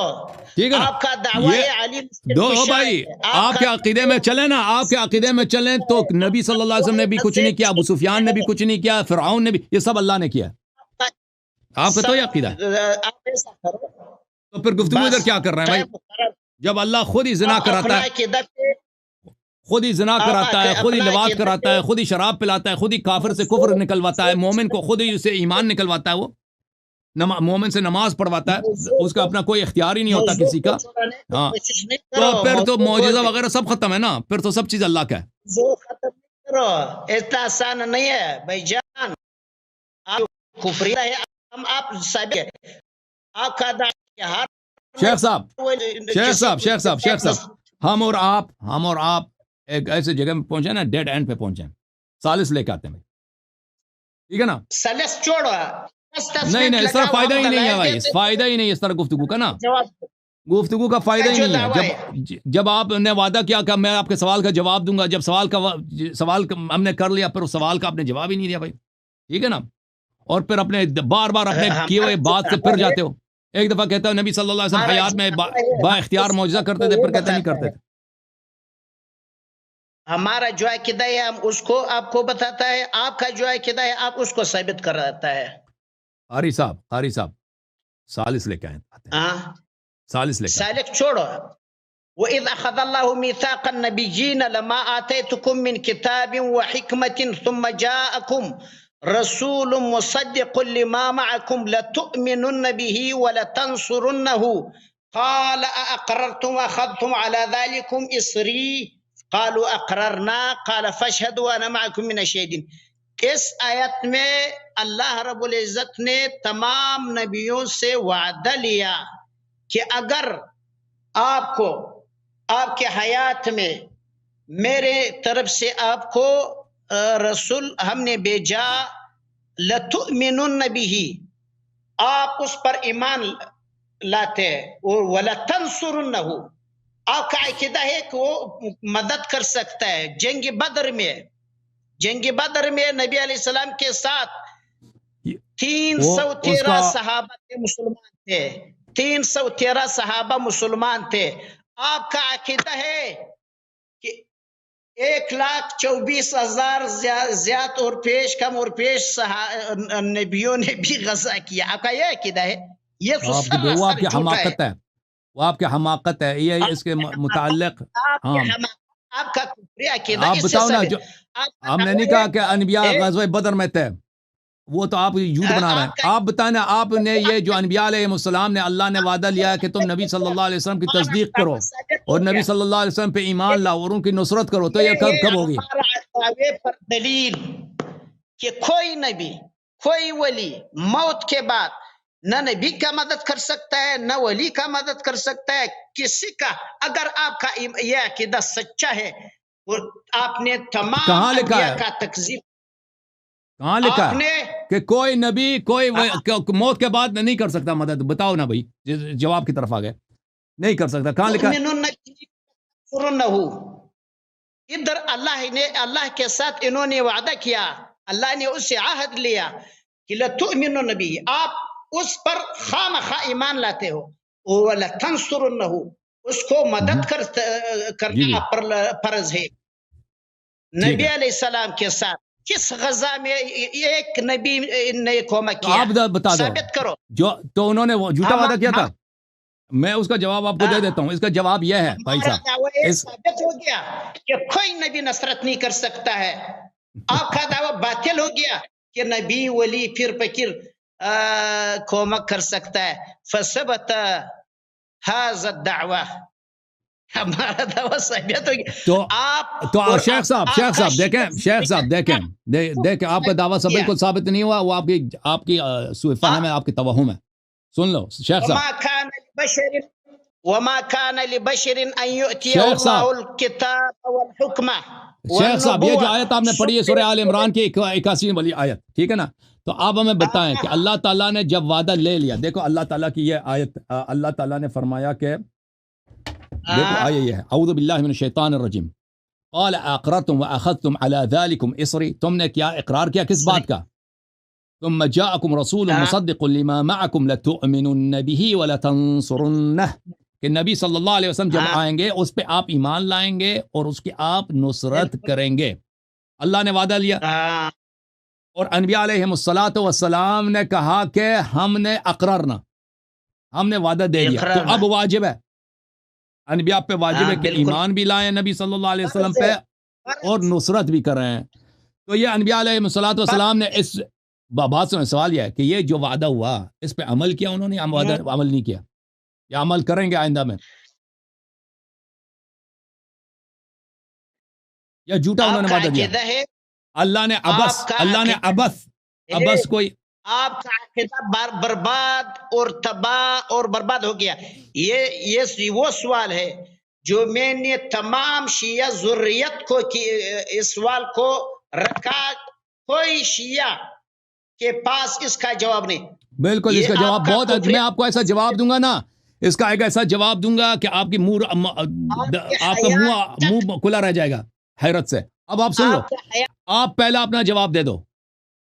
ٹھیک ہے نا. آپ کا دعوی علی دو بھائی آپ کے عقیدے میں چلیں نا. آپ کے عقیدے میں چلیں تو نبی صلی اللہ علیہ وسلم نے بھی کچھ نہیں کیا، ابو سفیان نے بھی کچھ نہیں کیا، فرعون نے بھی، یہ سب اللہ نے کیا. آپ کا تو یہ عقیدہ ہے. تو پھر گفتگو ادھر کیا کر رہے ہیں بھائی؟ جب اللہ خود ہی زنا کراتا ہے، خود ہی زنا کراتا ہے، خود ہی لواط کراتا ہے، خود ہی شراب پلاتا ہے، خود ہی کافر سے کفر نکلواتا ہے، مومن کو خود ہی اسے ایمان نکلواتا ہے، وہ مومن سے نماز پڑھواتا ہے، اس کا اپنا کوئی اختیار ہی نہیں ہوتا کسی کا. ہاں، تو پھر تو معجزہ وغیرہ سب ختم ہے نا. پھر تو سب چیز اللہ کا ہے. ختم نہیں کرو. اتنا آسان نہیں ہے بھائی جان. آپ کفری ہے. آپ کا شیخ صاحب ہم اور آپ ایک ایسے جگہ میں پہنچے نا، ڈیڈ اینڈ پہ پہنچے. سالس لے کے آتے ہیں بھائی. ٹھیک ہے نا. سالس چھوڑو. نہیں اس طرح فائدہ ہی نہیں ہے بھائی. فائدہ ہی نہیں اس طرح گفتگو کا نا. گفتگو کا فائدہ ہی نہیں ہے. جب آپ نے وعدہ کیا کہ میں آپ کے سوال کا جواب دوں گا، جب سوال ہم نے کر لیا، پھر اس سوال کا آپ نے جواب ہی نہیں دیا بھائی. ٹھیک ہے نا. اور پھر اپنے بار اپنے کیے ہوئے بات سے پھر جاتے ہو. ایک دفعہ کہتا ہے نبی صلی اللہ علیہ وسلم حیات میں با اختیار معجزہ کرتے تھے، پھر کہتے نہیں کرتے تھے. ہمارا جو عقیدہ ہے ہم اس کو آپ کو بتاتا ہے. آپ کا جو عقیدہ ہے آپ اس کو ثابت کر رہتا ہے. قاری صاحب سالس لے کے آئے. سالک چھوڑو. وَإِذْ أَخَذَ اللَّهُ مِيثَاقَ النَّبِيِّينَ لَمَا آتَيْتُكُم مِّن كِتَابٍ وَحِكْمَةٍ ثُمَّ جَاءَكُمْ رَسُولٌ مُصَدِّقٌ لِّمَا مَعَكُمْ لَتُؤْمِنُنَّ بِهِ وَلَتَنصُرُنَّهُ قَالَ أَأَقْرَرْتُمْ وَأَخَذْتُمْ عَلَى ذَلِكُمْ إِصْرِي قَالُوا أَقْرَرْنَا قَالَ فَاشْهَدُوا وَأَنَا مَعَكُم مِّنَ الشَّاهِدِينَ. اس آیت میں اللہ رب العزت نے تمام نبیوں سے وعدہ لیا کہ اگر آپ کو آپ کے حیات میں میرے طرف سے آپ کو رسول ہم نے بھیجا، لَتُؤْمِنُنَّ بِهِ، آپ اس پر ایمان لاتے، وَلَتَنْصُرُنَّهُ، آپ کا عقیدہ ہے کہ وہ مدد کر سکتا ہے. جنگ بدر میں نبی علیہ السلام کے ساتھ 313 صحابہ مسلمان تھے. 313 صحابہ مسلمان تھے. آپ کا عقیدہ ہے کہ 1,24,000 زیادہ اور کم اور پیش نبیوں نے بھی غزہ کیا. آپ کا یہ عقیدہ ہے؟ یہ وہ آپ کی حماقت ہے. وہ آپ کی حماقت ہے. یہ اس کے متعلق آپ کا عقیدہ. آپ بتاؤ نا. جو ہم نے نہیں کہا کہ انبیاء غزوہ بدر میں تھے، وہ تو آپ جھوٹ بنا رہے ہیں. آپ بتانا، آپ نے یہ جو انبیاء علیہ السلام نے اللہ نے وعدہ لیا ہے کہ تم نبی صلی اللہ علیہ وسلم کی تصدیق کرو اور نبی صلی اللہ علیہ وسلم پہ ایمان لاؤ اور ان کی نصرت کرو، تو یہ کب ہوگی؟ پر دلیل کہ کوئی نبی، کوئی ولی موت کے بعد نہ نبی کا مدد کر سکتا ہے، نہ ولی کا مدد کر سکتا ہے کسی کا. اگر آپ کا یہ عقیدہ سچا ہے اور آپ نے تمام انبیاء کا تکذیب، کہاں لکھا آپ نے کہ کوئی نبی کوئی موت کے بعد نہیں کر سکتا مدد. بتاؤ نا بھائی, جواب کی طرف آ گئے, نہیں کر سکتا. کہاں لکھا ہے؟ ادھر اللہ کے ساتھ انہوں نے وعدہ کیا, اللہ نے اس سے عہد لیا کہ لتؤمنن به, آپ اس پر خامخواہ ایمان لاتے ہو, ولتنصرنہ, اس کو مدد کرنا فرض ہے. نبی علیہ السلام کے ساتھ کس غزہ میں ایک نبی نے قوم کیا؟ آپ بتا دو, ثابت کرو. تو انہوں نے جھوٹا وعدہ کیا تھا. میں اس کا جواب آپ کو دے دیتا ہوں. اس کا جواب یہ ہے بھائی صاحب, ثابت ہو گیا کہ کوئی نبی نصرت نہیں کر سکتا ہے. آپ کا دعویٰ باطل ہو گیا کہ نبی ولی پھر فقیر کومک کر سکتا ہے. فثبت هذا الدعوہ, ہمارا دعویٰ ثابت ہو گیا. تو شیخ صاحب دیکھیں آپ کا دعویٰ سب بالکل ثابت نہیں ہوا, وہ آپ کی سوء فہم ہے, آپ کی توہم ہے. سن لو شیخ صاحب, وما كان لبشر ان يؤتيه الله الكتاب والحكمة. شیخ صاحب, یہ جو آیت آپ نے پڑھی ہے سورہ آل عمران کی 81 والی آیت, ٹھیک ہے نا, تو آپ ہمیں بتائیں کہ اللہ تعالیٰ نے جب وعدہ لے لیا, دیکھو اللہ تعالیٰ کی یہ آیت, اللہ تعالیٰ نے فرمایا کہ دیکھو آیت یہ ہے, اعوذ باللہ من الشیطان الرجیم, قال اقررتم واخذتم على ذلكم اصری, تم نے کیا اقرار کیا کس بات کا؟ ثم جاءكم رسول مصدق لما معكم لتؤمنن به ولتنصرنه, کہ نبی صلی اللہ علیہ وسلم جب آئیں گے اس پہ آپ ایمان لائیں گے اور اس کی آپ نصرت کریں گے. اللہ نے وعدہ لیا, اور انبیاء علیہم الصلاۃ والسلام نے کہا کہ ہم نے اقررنا, ہم نے وعدہ دے دیا, تو اب واجب ہے انبیاء پہ, واجب ہے کہ ایمان بھی لائیں نبی صلی اللہ علیہ وسلم پہ اور نصرت بھی کریں. تو یہ انبیاء علیہم الصلاۃ والسلام نے اس بات سے سوال یہ ہے کہ یہ جو وعدہ ہوا اس پہ عمل کیا انہوں نے, عمل نہیں کیا, یا عمل کریں گے آئندہ میں, یا جھوٹا انہوں نے وعدہ دیا؟ اللہ نے ابس کوئی, آپ کا عقیدہ برباد اور تباہ اور برباد ہو گیا. یہ وہ سوال ہے جو میں نے تمام شیعہ ذریت کو اس سوال کو رکھا, کوئی شیعہ کے پاس اس کا جواب نہیں. بالکل اس کا جواب بہت ہے, میں آپ کو ایسا جواب دوں گا نا, اس کا ایک ایسا جواب دوں گا کہ آپ کی آپ کا منہ کھلا رہ جائے گا حیرت سے. اب آپ سن لو, آپ پہلا اپنا جواب دے دو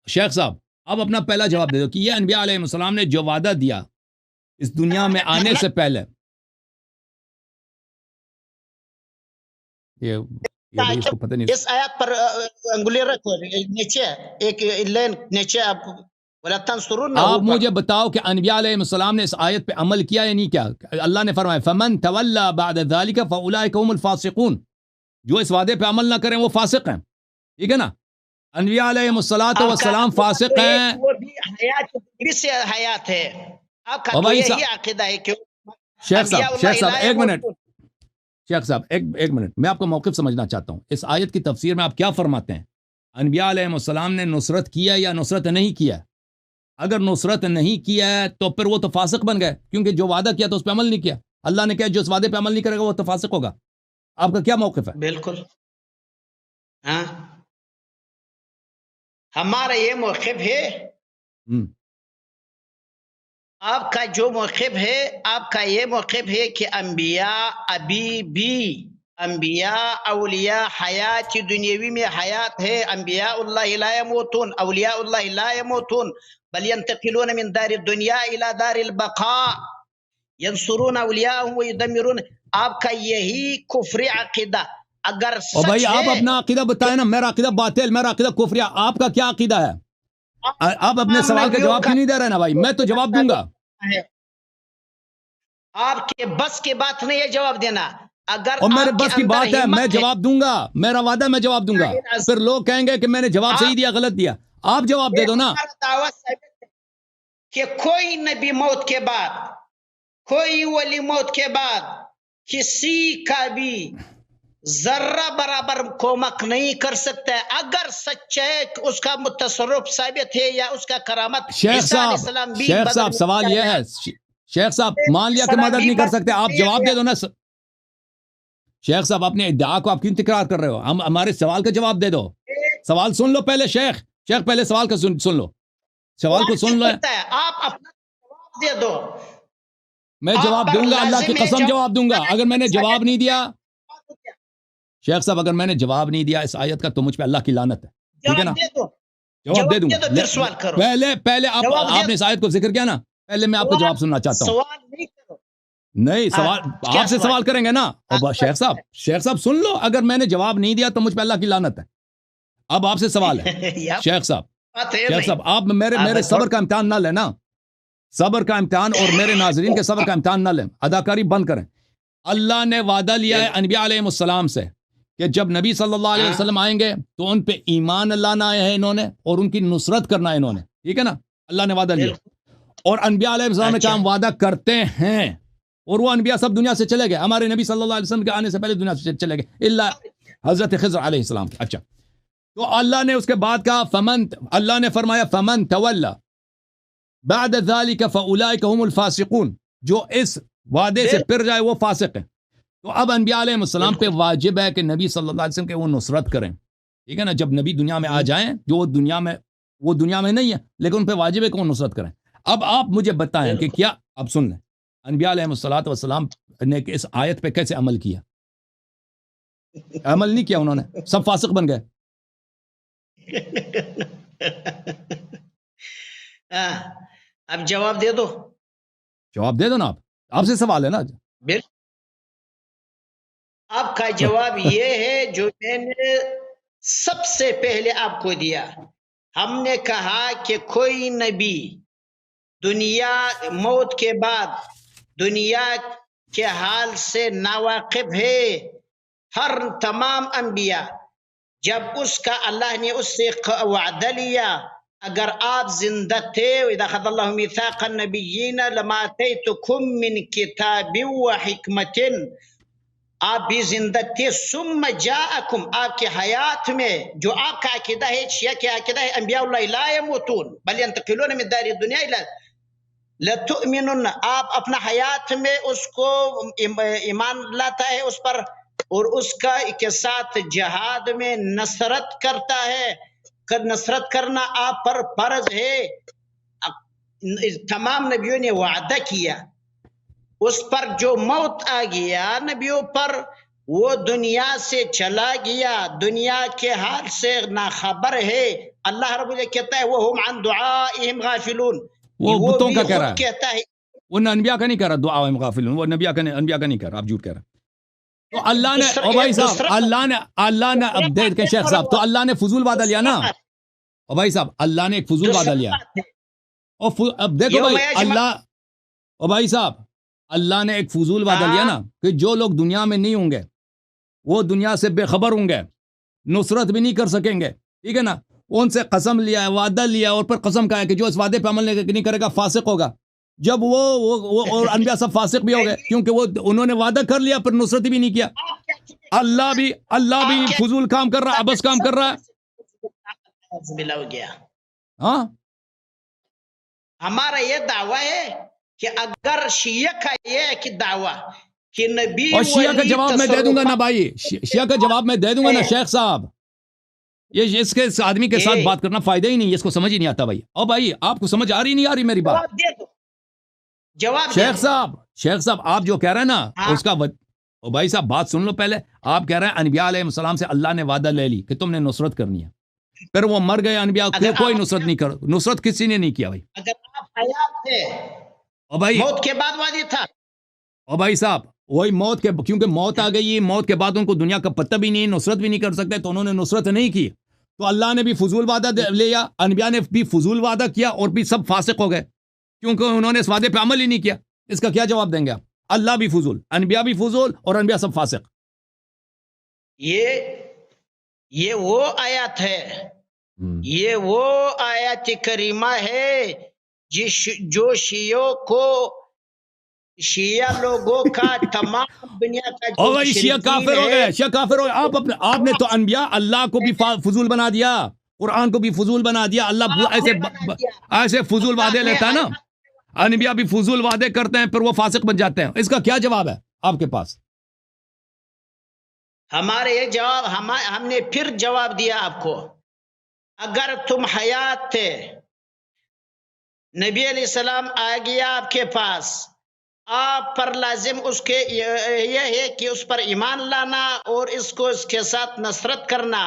شیخ صاحب, آپ اپنا پہلا جواب دے دو کہ یہ انبیاء علیہ السلام نے جو وعدہ دیا اس دنیا میں آنے سے پہلے, یہ اس کو پتہ نہیں, اس آیات پر انگلی رکھو نیچے, ایک لین نیچے, آپ مجھے بتاؤ کہ انبیاء علیہ السلام نے اس آیت پہ عمل کیا یا نہیں کیا؟ اللہ نے فرمایا فمن تولی بعد ذلک فاولئک هم الفاسقون, جو اس وعدے پہ عمل نہ کریں وہ فاسق ہیں, ٹھیک ہے نا. انبیاء علیہ السلام فاسق ہیں, وہ بھی حیات ہے. آپ کا تو یہی عقیدہ ہے کہ شیخ صاحب ایک منٹ, شیخ صاحب ایک منٹ, میں آپ کا موقف سمجھنا چاہتا ہوں. اس آیت کی تفسیر میں آپ کیا فرماتے ہیں؟ انبیاء علیہ السلام نے نصرت کیا یا نصرت نہیں کیا؟ اگر نصرت نہیں کیا ہے تو پھر وہ تو فاسق بن گئے, کیونکہ جو وعدہ کیا تو اس پہ عمل نہیں کیا. اللہ نے کہا جو اس وعدے پہ عمل نہیں کرے گا وہ تو فاسق ہوگا. آپ کا کیا موقف ہے؟ بالکل, ہاں ہمارا یہ موقف ہے. آپ کا جو موقف ہے, آپ کا یہ موقف ہے کہ انبیاء ابھی بھی, انبیاء اولیاء حیات دنیاوی میں حیات ہے. انبیاء اللہ لا يموتون, اولیاء اللہ لا يموتون بل ينتقلون من دار الدنیا الى دار البقاء ينصرون اولیاءهم ويدمرون. آپ کا یہی کفر عقیدہ اگر سچ بھائی ہے, آپ اپنا عقیدہ بتائیں نا, میرا عقیدہ باطل, میرا عقیدہ کفر, آپ کا کیا عقیدہ ہے؟ آپ اپنے سوال کا جواب کیوں نہیں دے رہے نا بھائی؟ میں تو جواب دوں گا. آپ کے بس کی بات نہیں ہے جواب دینا. اگر اور میرے بس کی بات ہے میں جواب دوں گا, میرا وعدہ میں جواب دوں گا. پھر لوگ کہیں گے کہ میں نے جواب صحیح دیا غلط دیا. آپ جواب دے دو نا. کہ کوئی نبی موت کے بعد, کوئی ولی موت کے بعد کسی کا بھی ذرہ برابر کومک نہیں کر سکتا ہے. اگر سچے اس کا تصرف ثابت ہے یا اس کا کرامت. شیخ صاحب سوال یہ ہے, شیخ صاحب مان لیا کہ مدد نہیں کر سکتے, آپ جواب دے دو نا. شیخ صاحب اپنے ادعا کو آپ کیوں تکرار کر رہے ہو؟ ہم ہمارے سوال کا جواب دے دو. سوال سن لو پہلے, شیخ پہلے سوال کا سن لو. سوال کو سن لیں. آپ اپنا جواب دے دو. میں جواب دوں گا, اللہ کی قسم جواب دوں گا. اگر میں نے جواب نہیں دیا شیخ صاحب, اگر میں نے جواب نہیں دیا اس آیت کا تو مجھ پہ اللہ کی لعنت ہے. ٹھیک ہے نا, جواب دے دوں گا. پہلے آپ نے اس آیت کو ذکر کیا نا, پہلے میں آپ کو جواب سننا چاہتا ہوں. سوال نہیں کرو. نہیں سوال آپ سے سوال کریں گے نا. شیخ صاحب سن لو, اگر میں نے جواب نہیں دیا تو مجھ پہ اللہ کی لعنت ہے. اب آپ سے سوال ہے شیخ صاحب, آپ میرے صبر کا امتحان نہ لینا. صبر کا امتحان اور میرے ناظرین کے صبر کا امتحان نہ لیں. اداکاری بند کریں. اللہ نے وعدہ لیا ہے انبیاء علیہ السلام سے کہ جب نبی صلی اللہ علیہ وسلم آئیں گے تو ان پہ ایمان لانا ہے انہوں نے, اور ان کی نصرت کرنا ہے انہوں نے. ٹھیک ہے نا, اللہ نے وعدہ لیا. اور انبیاء علیہ السلام نے کام وعدہ کرتے ہیں, اور وہ انبیاء سب دنیا سے چلے گئے. ہمارے نبی صلی اللہ علیہ وسلم کے آنے سے پہلے دنیا سے چلے گئے الا حضرت خضر علیہ السلام. اچھا, تو اللہ نے اس کے بعد کہا اللہ نے فرمایا فمن تولا بعد ذلك فاولئک هم الفاسقون, جو اس وعدے سے پھر جائے وہ فاسق ہے. تو اب انبیاء علیہ السلام پہ واجب ہے کہ نبی صلی اللہ علیہ وسلم کے وہ نصرت کریں. ٹھیک ہے نا, جب نبی دنیا میں آ جائیں, جو وہ دنیا میں نہیں ہے لیکن ان پہ واجب ہے کہ وہ نصرت کریں. اب آپ مجھے بتائیں کہ کیا, اب سن لیں, انبیاء علیہ السلام نے اس آیت پہ کیسے عمل کیا؟ عمل نہیں کیا انہوں نے, سب فاسق بن گئے. اب جواب دے دو. جواب دے دو نا, آپ سے سوال ہے نا. آپ کا جواب یہ ہے جو میں نے سب سے پہلے آپ کو دیا. ہم نے کہا کہ کوئی نبی دنیا موت کے بعد دنیا کے حال سے ناواقف ہے. ہر تمام انبیاء جب اس کا اللہ نے اس سے وعدہ لیا, اگر آپ زندہ تھے وَإِذَا أَخَذَ اللَّهُ مِيثَاقَ النَّبِيِّينَ لَمَا آتَيْتُكُم مِّن كِتَابٍ وَحِكْمَةٍ, آپ بھی زندہ تھے. ثم جاءکم, آپ کی حیات میں جو آپ کا عقیدہ ہے, شیعہ کی عقیدہ ہے, انبیاء اللہ لا يموتون بل ينتقلون من دار الدنیا الى لتؤمنن, آپ اپنا حیات میں اس کو ایمان لاتا ہے اس پر, اور اس کا کے ساتھ جہاد میں نصرت کرتا ہے. نصرت کرنا آپ پر فرض ہے. تمام نبیوں نے وعدہ کیا, اس پر جو موت آ گیا نبیوں پر, وہ دنیا سے چلا گیا, دنیا کے حال سے ناخبر ہے. اللہ رب العزت کہتا ہے وَهُمْ عَنْ دُعَائِهِمْ غَافِلُونَ, وہ بتوں کا کہہ رہا ہے, کہتا ہے وہ انبیاء کا نہیں کہہ رہا دعاءہم غافلون, وہ انبیاء کا نہیں کہہ رہا, آپ جھوٹ کہہ رہا. تو اللہ نے, او بھائی صاحب, اللہ نے اب دیکھ کے شیخ صاحب, تو اللہ نے فضول وعدہ لیا نا. او بھائی صاحب, اللہ نے ایک فضول وعدہ لیا. اور اب دیکھو بھائی, او بھائی صاحب, اللہ نے ایک فضول وعدہ لیا نا کہ جو لوگ دنیا میں نہیں ہوں گے وہ دنیا سے بے خبر ہوں گے, نصرت بھی نہیں کر سکیں گے. ٹھیک ہے نا, ان سے قسم لیا ہے, وعدہ لیا, اور پھر قسم کہا ہے کہ جو اس وعدے پہ عمل نہیں کرے گا فاسق ہوگا. جب وہ اور انبیاء سب فاسق بھی ہو گئے کیونکہ وہ انہوں نے وعدہ کر لیا پر نصرت بھی نہیں کیا. اللہ بھی فضول کام کر رہا ہے, ابس کام کر رہا ہے. ملا گیا. ہاں, ہمارا یہ دعویٰ ہے کہ اگر شیعہ کا یہ کہ دعویٰ کہ نبی, اور شیعہ کا جواب میں دے دوں گا نا بھائی, شیعہ کا جواب میں دے دوں گا نا شیخ صاحب. یہ اس کے آدمی کے ساتھ بات کرنا فائدہ ہی نہیں, اس کو سمجھ ہی نہیں آتا بھائی. اور بھائی آپ کو سمجھ آ رہی نہیں آ رہی میری بات؟ جواب شیخ صاحب آپ جو کہہ رہے ہیں نا اس کا او بھائی صاحب بات سن لو پہلے. آپ کہہ رہے ہیں انبیاء علیہ السلام سے اللہ نے وعدہ لے لی کہ تم نے نصرت کرنی ہے, پھر وہ مر گئے انبیاء, کوئی نصرت نہیں کر, نصرت کسی نے نہیں کیا بھائی. اگر آپ حیات تھے, او بھائی موت کے بعد وعدہ تھا. او بھائی صاحب, وہی موت کے, کیونکہ موت آ گئی, موت کے بعد ان کو دنیا کا پتہ بھی نہیں, نصرت بھی نہیں کر سکتے, تو انہوں نے نصرت نہیں کی. تو اللہ نے بھی فضول وعدہ لیا, انبیاء نے بھی فضول وعدہ کیا, اور بھی سب فاسق ہو گئے کیونکہ انہوں نے اس وعدے پہ عمل ہی نہیں کیا. اس کا کیا جواب دیں گے آپ؟ اللہ بھی فضول, انبیاء بھی فضول, اور انبیاء سب فاسق. یہ وہ آیات ہے, یہ وہ آیات کریمہ ہے جو شیعہ لوگوں کا تمام دنیا کا جو شیعہ کافر ہو گئے, شیعہ کافر ہو گئے. آپ نے تو انبیاء اللہ کو بھی فضول بنا دیا, قرآن کو بھی فضول بنا دیا. اللہ ایسے فضول وعدے لیتا ہے نا, انبیاء بھی فضول وعدے کرتے ہیں پھر وہ فاسق بن جاتے ہیں. اس کا کیا جواب ہے آپ کے پاس؟ ہمارے یہ جواب ہم نے پھر جواب دیا آپ کو. اگر تم حیات تھے نبی علیہ السلام آ گیا آپ کے پاس، آپ پر لازم اس کے یہ ہے کہ اس پر ایمان لانا اور اس کو اس کے ساتھ نصرت کرنا۔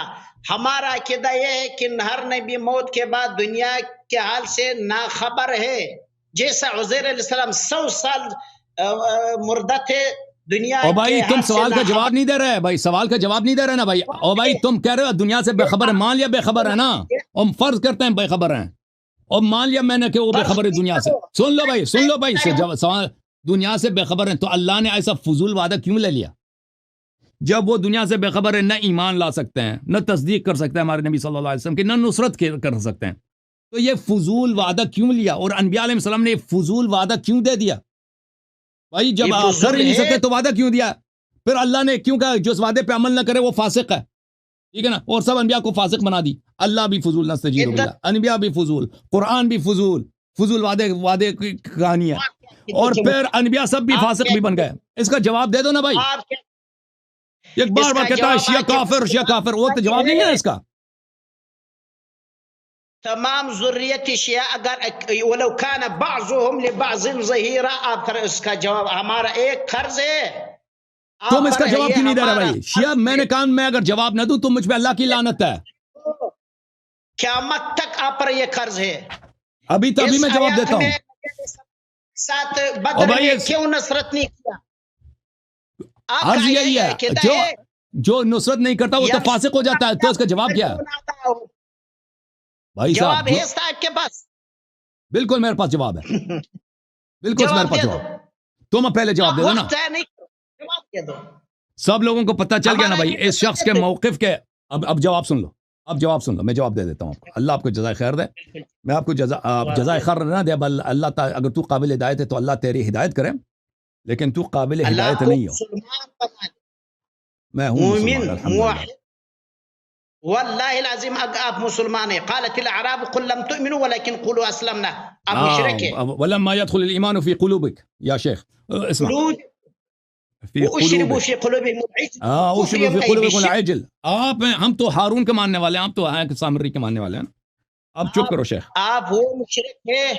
ہمارا عقیدہ یہ ہے کہ ہر نبی موت کے بعد دنیا کے حال سے ناخبر ہے، جیسا عزیر علیہ السلام 100 سال مردہ تھے، دنیا او بھائی کے تم حال سے سوال کا جواب ناخبر۔ نہیں دے رہے بھائی، سوال کا جواب نہیں دے رہے نا بھائی۔ او بھائی تم کہہ رہے ہو دنیا سے بے خبر ہے، مان لیا بے خبر ہے نا، ہم فرض کرتے ہیں بے خبر ہیں، اور مان لیا میں نے کہ وہ بے خبر ہے دنیا سے۔ سن لو بھائی، سن لو بھائی، سوال دنیا سے بے خبر ہیں تو اللہ نے ایسا فضول وعدہ کیوں لے لیا؟ جب وہ دنیا سے بے خبر ہے، نہ ایمان لا سکتے ہیں، نہ تصدیق کر سکتے ہیں ہمارے نبی صلی اللہ علیہ وسلم کی، نہ نصرت کر سکتے ہیں، تو یہ فضول وعدہ کیوں لیا؟ اور انبیاء علیہ السلام نے یہ فضول وعدہ کیوں دے دیا بھائی؟ جب یہ آپ فضول کر ہی نہیں ہے۔ سکتے تو وعدہ کیوں دیا؟ پھر اللہ نے کیوں کہا جو اس وعدے پہ عمل نہ کرے وہ فاسق ہے، ٹھیک ہے نا؟ اور سب انبیاء کو فاسق بنا دی۔ اللہ بھی فضول، نستجیر باللہ، انبیاء بھی فضول، قرآن بھی فضول، فضول وعدے کی کہانی ہے، اور پھر انبیاء سب بھی فاسق بھی بن گئے۔ اس کا جواب دے دو نا بھائی۔ آپ کیا ایک بار اس بار کا کہتا ہے جواب شیعہ آ کے کافر، شیعہ کافر، وہ تو جواب نہیں ہے اس کا۔ تمام ذریت شیعہ اگر ولو کان بعضهم لبعض ظہیرا، آپ پر اس کا جواب ہمارا ایک فرض ہے۔ تم اس کا جواب کیوں نہیں دے رہے ہمارا بھائی؟ شیعہ میں نے کہا میں اگر جواب نہ دوں تو مجھ پہ اللہ کی لعنت ہے۔ قیامت تک آپ پر یہ قرض ہے۔ ابھی تو ابھی میں جواب دیتا ہوں۔ ساتھ اور بدر بھائی میں کیوں نصرت نہیں کیا؟ آپ عرض کا یہی ہے کہتا ہے جو نصرت نہیں کرتا وہ تو فاسق ہو جاتا ہے، تو اس کا جواب کیا ہے بھائی جواب صاحب؟ ہے آپ کے پاس؟ بالکل میرے پاس جواب ہے، بالکل میرے جواب پاس دے دو، جواب۔ تم پہلے جواب دے دو نا۔ وقت ہے نہیں، جواب دے دو۔ سب لوگوں کو پتہ چل گیا نا بھائی ہمارا اس شخص کے موقف کے۔ اب جواب سن لو، اب جواب سن لو، میں جواب دے دیتا ہوں آپ کو۔ اللہ آپ کو جزائے خیر دے، میں آپ کو جزائے خیر نہ دے، بل اللہ تعالی اگر تو قابل ہدایت ہے تو اللہ تیری ہدایت کرے، لیکن تو قابل اللہ ہدایت کو نہیں ہو۔ مسلمان بنا دے، میں ہوں مومن مسلمان الحمدللہ۔ موحد۔ واللہ العظیم اگر آپ مسلمان ہیں، قالت الاعراب قل لم تؤمنوا ولكن قولوا اسلمنا، آپ مشرک ہیں۔ ولما يدخل الإيمان في قلوبك يا شيخ اسمع، قلوب في واشربوا قلوبك، في قلوبهم العجل اشربوا في كفرهم أي قلوبكم بالشرك۔ العجل۔ آپ ہم تو ہارون کے ماننے والے ہیں، آپ تو ہیں سامری کے ماننے والے ہیں نا۔ اب چپ کرو شیخ۔ آپ وہ مشرک ہے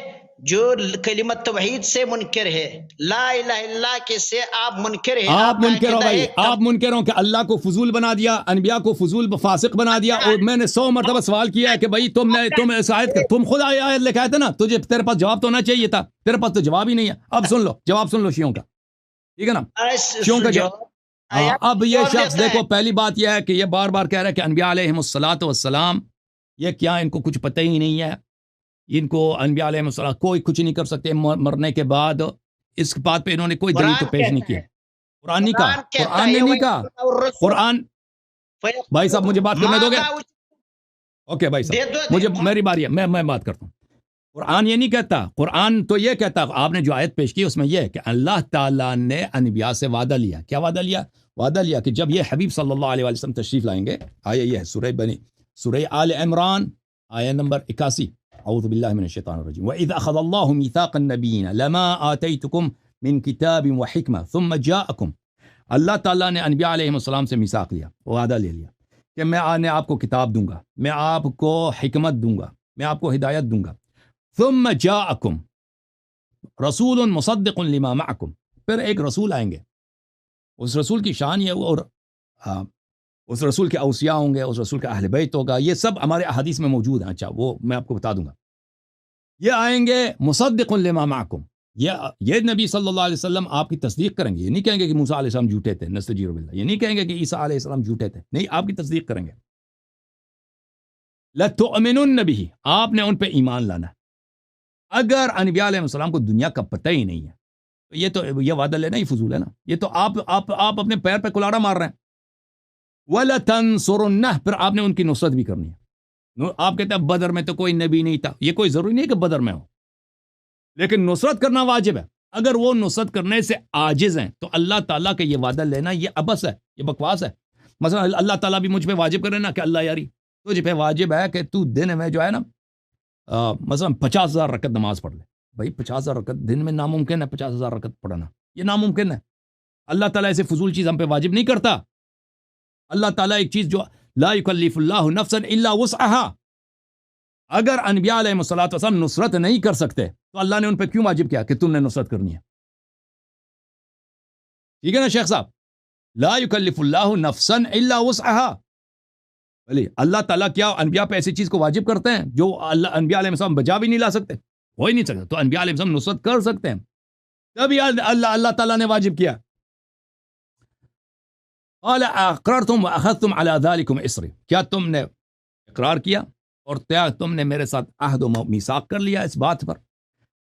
جو کلمت توحید سے منکر ہے، لا الہ الا اللہ کے سے آپ منکر ہیں۔ آپ کا منکر ہو عقیدہ بھائی، ہے آپ منکر ہو کہ اللہ کو فضول بنا دیا، انبیاء کو فضول فاسق بنا دیا۔ اور میں نے 100 مرتبہ سوال کیا ہے کہ بھائی تم اس آیت کا، تم خود آیت لے کے آئے تھے نا، تیرے پاس جواب تو ہونا چاہیے تھا، تیرے پاس تو جواب ہی نہیں ہے۔ اب سن لو، جواب سن لو شیعوں کا، ٹھیک ہے نا؟ شیعوں کا جواب۔ اب یہ شخص دیکھو، پہلی بات یہ ہے کہ یہ بار بار کہہ رہا ہے کہ انبیاء علیہم الصلاۃ والسلام، یہ کیا ان کو کچھ پتہ ہی نہیں ہے، ان کو انبیاء علیہ السلام کوئی کچھ نہیں کر سکتے مرنے کے بعد۔ اس بات پہ انہوں نے کوئی دلیل تو پیش نہیں کیا۔ قرآن نہیں کہا، قرآن نے نہیں کہا، قرآن۔ بھائی صاحب مجھے بات کرنے دو گے؟ اوکے بھائی صاحب مجھے، میری باری ہے، میں بات کرتا ہوں۔ قرآن یہ نہیں کہتا، قرآن تو یہ کہتا، آپ نے جو آیت پیش کی اس میں یہ ہے کہ اللہ تعالیٰ نے انبیاء سے وعدہ لیا۔ کیا وعدہ لیا؟ وعدہ لیا کہ جب یہ حبیب صلی اللہ علیہ وسلم تشریف لائیں گے، آیا یہ ہے سورہ آل عمران آیہ نمبر 81، اعوذ باللہ من الشیطان الرجیم، وَإِذْ أَخَذَ اللَّهُ مِيثَاقَ النَّبِيِّينَ لَمَا آتَيْتُكُم مِّن كِتَابٍ وَحِكْمَةٍ ثُمَّ جَاءَكُم۔ اللہ تعالیٰ نے انبیاء علیہ السلام سے میثاق لیا، وعدہ لے لیا کہ میں آپ کو کتاب دوں گا، میں آپ کو حکمت دوں گا، میں آپ کو ہدایت دوں گا۔ ثم جاءکم رسول مصدق لما معکم، پھر ایک رسول آئیں گے، اس رسول کی شان یہ، اور اس رسول کے اوصیاء ہوں گے، اس رسول کا اہل بیت ہوگا، یہ سب ہمارے احادیث میں موجود ہیں۔ اچھا وہ میں آپ کو بتا دوں گا، یہ آئیں گے مصدق لما معکم، یہ نبی صلی اللہ علیہ وسلم آپ کی تصدیق کریں گے۔ یہ نہیں کہیں گے کہ موسیٰ علیہ السلام جھوٹے تھے، نستجیر باللہ، یہ نہیں کہیں گے کہ عیسیٰ علیہ السلام جھوٹے تھے، نہیں، آپ کی تصدیق کریں گے۔ لَتُؤْمِنُنَّ بِهِ، آپ نے ان پہ ایمان لانا۔ اگر انبیاء علیہ السلام کو دنیا کا پتہ ہی نہیں ہے تو یہ وعدہ لینا ہی فضول ہے نا، یہ تو آپ اپنے پیر پہ کلاڑا مار رہے ہیں۔ وَلَتَنْصُرُنَّهُ، پھر آپ نے ان کی نصرت بھی کرنی ہے۔ آپ کہتے ہیں بدر میں تو کوئی نبی نہیں تھا، یہ کوئی ضروری نہیں ہے کہ بدر میں ہو، لیکن نصرت کرنا واجب ہے۔ اگر وہ نصرت کرنے سے عاجز ہیں تو اللہ تعالیٰ کا یہ وعدہ لینا یہ عبث ہے، یہ بکواس ہے۔ مثلا اللہ تعالیٰ بھی مجھ پہ واجب کرے نا کہ اللہ یاری تجھ پہ واجب ہے کہ تو دن میں جو ہے نا مثلا 50,000 رکعت نماز پڑھ لے۔ بھائی 50,000 رکعت دن میں ناممکن ہے، 50,000 رکعت پڑھنا یہ ناممکن ہے۔ اللہ تعالیٰ ایسے فضول چیز ہم پہ واجب نہیں کرتا۔ اللہ تعالیٰ ایک چیز جو لا یکلف اللہ نفسا الا وسعها، اگر انبیاء علیہ الصلوۃ والسلام نصرت نہیں کر سکتے تو اللہ نے ان پہ کیوں واجب کیا کہ تم نے نصرت کرنی ہے؟ ٹھیک ہے نا شیخ صاحب؟ لا یکلف اللہ نفسا الا وسعها. بھلے اللہ تعالیٰ کیا انبیاء پہ ایسی چیز کو واجب کرتے ہیں جو انبیاء علیہ السلام بجا بھی نہیں لا سکتے، ہو ہی نہیں سکتا، تو انبیاء علیہ السلام نصرت کر سکتے ہیں، تبھی اللہ تعالیٰ نے واجب کیا. قال اقررتم واخذتم على ذلكم اصری، کیا تم نے اقرار کیا اور تم نے میرے ساتھ عہد و میثاق کر لیا اس بات پر؟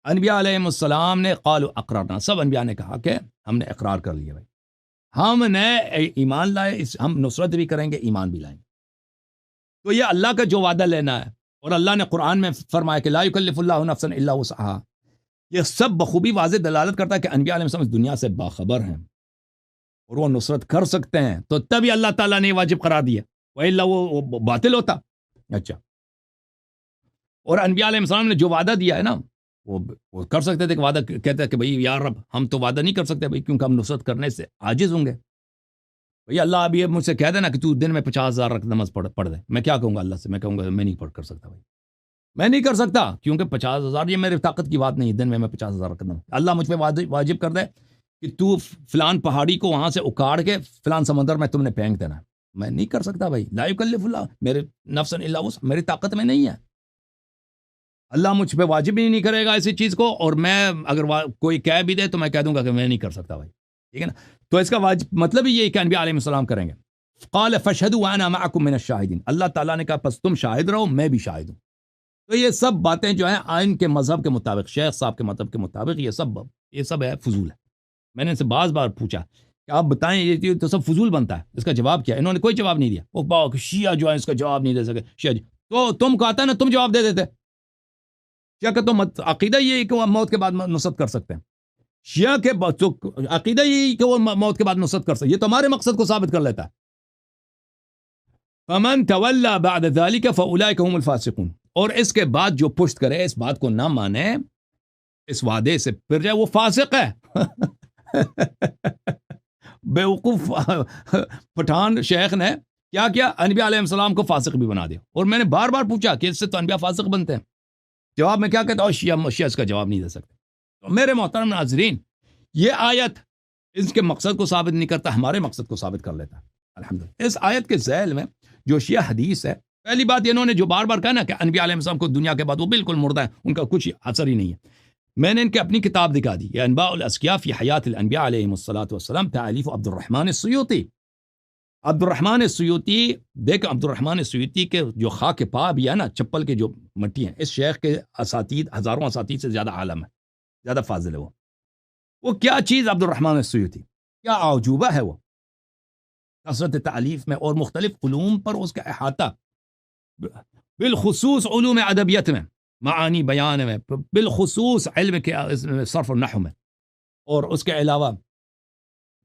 انبیاء علیہ السلام نے قالوا اقررنا، سب انبیاء نے کہا کہ ہم نے اقرار کر لیا بھائی، ہم نے ایمان لائے، ہم نصرت بھی کریں گے، ایمان بھی لائیں گے. تو یہ اللہ کا جو وعدہ لینا ہے، اور اللہ نے قرآن میں فرمایا کہ لا یکلف اللہ نفسا الا وسعها، یہ سب بخوبی واضح دلالت کرتا ہے کہ انبیاء علیہ السلام اس دنیا سے باخبر ہیں اور وہ نصرت کر سکتے ہیں، تو تبھی اللہ تعالیٰ نے واجب قرار دیا، وإلا وہ باطل ہوتا. اچھا، اور انبیاء علیہ السلام نے جو وعدہ دیا ہے نا، وہ کر سکتے تھے کہ وعدہ کہتے ہیں کہ بھئی یا رب ہم تو وعدہ نہیں کر سکتے بھئی، کیونکہ ہم نصرت کرنے سے عاجز ہوں گے. بھئی اللہ اب یہ مجھ سے کہہ دینا کہ تو دن میں 50,000 رکعت نماز پڑھ دے، میں کیا کہوں گا اللہ سے؟ میں کہوں گا میں نہیں پڑھ کر سکتا بھائی، میں نہیں کر سکتا، کیونکہ 50,000 یہ میری طاقت کی بات نہیں ہے، دن میں 50,000 رکعت نماز. اللہ مجھ پہ واجب کر دے کہ تو فلان پہاڑی کو وہاں سے اکاڑ کے فلان سمندر میں تم نے پھینک دینا، میں نہیں کر سکتا بھائی. لا یکلف اللہ، میرے نفسا الا وسعها، میری طاقت میں نہیں ہے. اللہ مجھ پہ واجب ہی نہیں کرے گا ایسی چیز کو، اور میں اگر کوئی کہہ بھی دے تو میں کہہ دوں گا کہ میں نہیں کر سکتا بھائی. ٹھیک ہے نا؟ تو اس کا مطلب ہی یہ کہ انبیاء علیہ السلام کریں گے. قال فاشهدوا وانا معكم من الشاهدين، اللہ تعالیٰ نے کہا پس تم شاہد رہو، میں بھی شاہد ہوں. تو یہ سب باتیں جو ہیں آئین کے مذہب کے مطابق، شیخ صاحب کے مذہب کے مطابق یہ سب ہے فضول ہے. میں نے ان سے بعض بار پوچھا کہ آپ بتائیں یہ تو سب فضول بنتا ہے، اس کا جواب کیا؟ انہوں نے کوئی جواب نہیں دیا. وہ شیعہ جو ہے اس کا جواب نہیں دے سکے. شیعہ جی تو تم کو آتا ہے نا، تم جواب دے دیتے. شیعہ کا تو عقیدہ یہ ہے کہ وہ موت کے بعد نصرت کر سکتے ہیں. شیعہ کے عقیدہ یہ کہ وہ موت کے بعد نصرت کر سکتے، یہ تو ہمارے مقصد کو ثابت کر لیتا ہے. فمن تولى بعد ذلك فاولئك هم الفاسقون، اور اس کے بعد جو پشت کرے، اس بات کو نہ مانے، اس وعدے سے پھر جائے، وہ فاسق ہے. بیوقوف پٹھان شیخ نے کیا کیا؟ انبیاء علیہ السلام کو فاسق بھی بنا دیا. اور میں نے بار بار پوچھا کہ اس سے تو انبیاء فاسق بنتے ہیں. جواب میں کیا کہتا ہوں؟ شیعہ اس کا جواب نہیں دے سکتے. تو میرے محترم ناظرین، یہ آیت اس کے مقصد کو ثابت نہیں کرتا، ہمارے مقصد کو ثابت کر لیتا ہے. الحمدللہ اس آیت کے ذیل میں جو شیعہ حدیث ہے، پہلی بات انہوں نے جو بار بار کہا نا کہ انبیاء علیہ السلام کو دنیا کے بعد وہ بالکل مردہ ہیں، ان کا کچھ اثر ہی نہیں ہے. میں نے ان کے اپنی کتاب دکھا دی، یہ انباء الاسقیاء فی حیات الانبیاء علیہم الصلاۃ والسلام، تالیف عبد الرحمن السیوطی. عبد الرحمن السیوطی، دیکھ عبد الرحمن السیوطی کے جو خاک پا بھی ہے نا، چپل کے جو مٹی ہیں، اس شیخ کے اساتید ہزاروں اساتید سے زیادہ عالم ہے، زیادہ فاضل ہے. وہ کیا چیز عبد الرحمن السیوطی، کیا اعجوبہ ہے وہ، کثرت تعلیف میں اور مختلف علوم پر اس کا احاطہ، بالخصوص علوم ادبیت میں، معانی بیان میں، بالخصوص علم کے صرف و نحو میں، اور اس کے علاوہ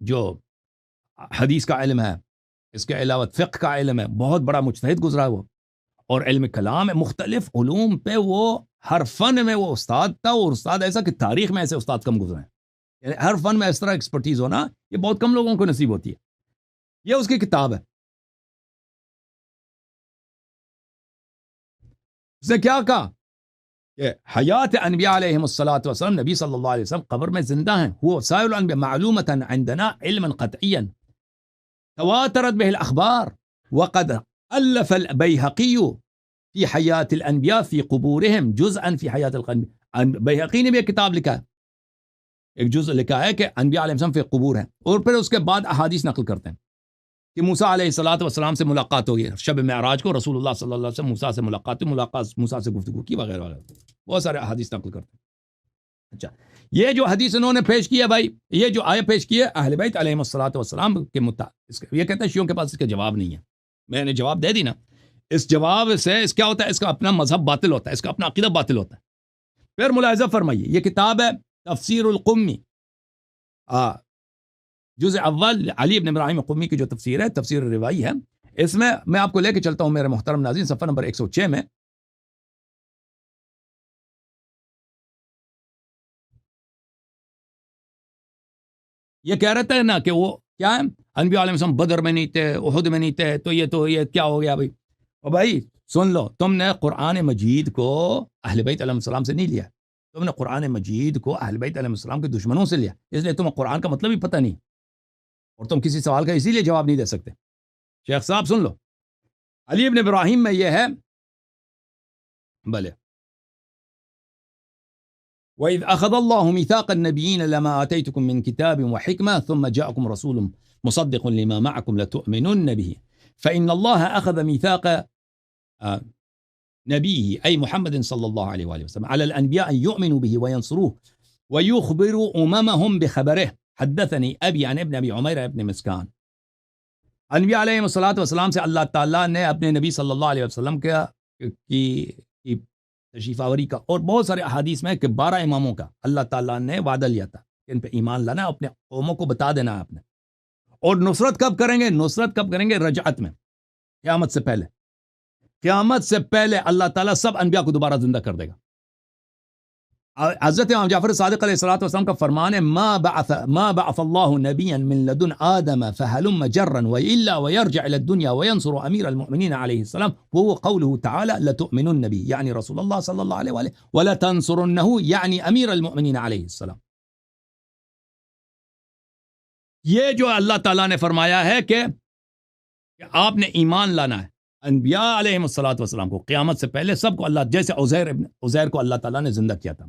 جو حدیث کا علم ہے، اس کے علاوہ فقہ کا علم ہے، بہت بڑا مجتہد گزرا وہ، اور علم کلام ہے، مختلف علوم پہ وہ ہر فن میں وہ استاد تھا، اور استاد ایسا کہ تاریخ میں ایسے استاد کم گزرے ہیں. یعنی ہر فن میں اس طرح ایکسپرٹیز ہونا یہ بہت کم لوگوں کو نصیب ہوتی ہے. یہ اس کی کتاب ہے. اس نے کیا کہا کہ حیات انبیاء علیہم الصلاۃ والسلام، نبی صلی اللہ علیہ وسلم قبر میں زندہ ہیں. هو سائر الانبیاء معلومۃ عندنا علما قطعیا تواترت به الاخبار وقد الف البیہقی فی حیات الانبیاء فی قبورهم جزءا فی حیات الانبیاء. بیہقی نے بھی ایک کتاب لکھا ہے، ایک جزء لکھا ہے کہ انبیاء علیہ السلام فی قبور ہیں، اور پھر اس کے بعد احادیث نقل کرتے ہیں کہ موسیٰ علیہ الصلاۃ والسلام سے ملاقات ہوئی، شب معراج کو رسول اللہ صلی اللہ علیہ وسلم موسیٰ سے ملاقات موسیٰ سے گفتگو کی، وغیرہ وغیرہ، بہت سارے حدیث نقل کرتے ہیں. اچھا، یہ جو حدیث انہوں نے پیش کی ہے بھائی، یہ جو آیت پیش کی ہے اہل بیت علیہم الصلاۃ والسلام کے متعلق، یہ کہتے ہیں شیعوں کے پاس اس کا جواب نہیں ہے. میں نے جواب دے دی نا. اس جواب سے اس کیا ہوتا ہے؟ اس کا اپنا مذہب باطل ہوتا ہے، اس کا اپنا عقیدہ باطل ہوتا ہے. پھر ملاحظہ فرمائیے، یہ کتاب ہے تفسیر القمی، جزء اول علی ابن ابراہیم قمی کی جو تفسیر ہے، تفسیر روائی ہے. اس میں میں آپ کو لے کے چلتا ہوں میرے محترم ناظرین، صفحہ نمبر 106 میں. یہ کہہ رہتا ہے نا کہ وہ کیا ہے، انبیاء علیہ السلام بدر میں نہیں تھے، احد میں نہیں تھے، تو یہ کیا ہو گیا بھائی؟ اور بھائی سن لو، تم نے قرآن مجید کو اہل بیت علیہ السلام سے نہیں لیا، تم نے قرآن مجید کو اہل بیت علیہ السلام کے دشمنوں سے لیا، اس لیے تمہیں قرآن کا مطلب ہی پتہ نہیں، اور تم کسی سوال کا اسی لیے جواب نہیں دے سکتے۔ شیخ صاحب سن لو، علی ابن ابراہیم میں یہ ہے، بلے وَإِذْ أَخَذَ اللَّهُ مِيثَاقَ النَّبِيِّينَ لَمَا آتَيْتُكُم مِّن كِتَابٍ وَحِكْمَةٍ ثُمَّ جَاءَكُمْ رَسُولٌ مُصَدِّقٌ لِّمَا مَعَكُمْ لَتُؤْمِنُنَّ بِهِ فَإِنَّ اللَّهَ أَخَذَ مِيثَاقَ نبيه أي محمد صلى الله عليه وآله وسلم على الأنبياء أن يؤمنوا به وينصروه ويخبروا أممهم بخبره حدثني أبي عن ابن أبي عمير ابن مسكان۔ انبیاء علیہ الصلوۃ والسلام سے اللہ تعالیٰ نے اپنے نبی صلی اللہ علیہ وسلم کی تشریف آوری کا اور بہت سارے احادیث میں کہ 12 اماموں کا اللہ تعالیٰ نے وعدہ لیا تھا کہ ان پہ ایمان لانا، اپنے قوموں کو بتا دینا آپ نے، اور نصرت کب کریں گے؟ نصرت کب کریں گے؟ رجعت میں، قیامت سے پہلے، قیامت سے پہلے اللہ تعالیٰ سب انبیاء کو دوبارہ زندہ کر دے گا۔ حضرت امام جعفر صادق علیہ الصلوۃ والسلام کا فرمان ہے ما بعث اللہ نبیا من لدن آدم فهلم جرا وإلا ويرجع إلى الدنيا وينصر أمير المؤمنين عليه السلام وهو قوله تعالى لتؤمنن به يعني رسول الله صلى الله عليه وآله ولا تنصرنه يعني أمير المؤمنين عليه السلام۔ یہ جو اللہ تعالیٰ نے فرمایا ہے کہ آپ نے ایمان لانا ہے انبیاء علیہ الصلوۃ والسلام کو قیامت سے پہلے سب کو، اللہ جیسے عزیر کو اللہ تعالیٰ نے زندہ کیا تھا،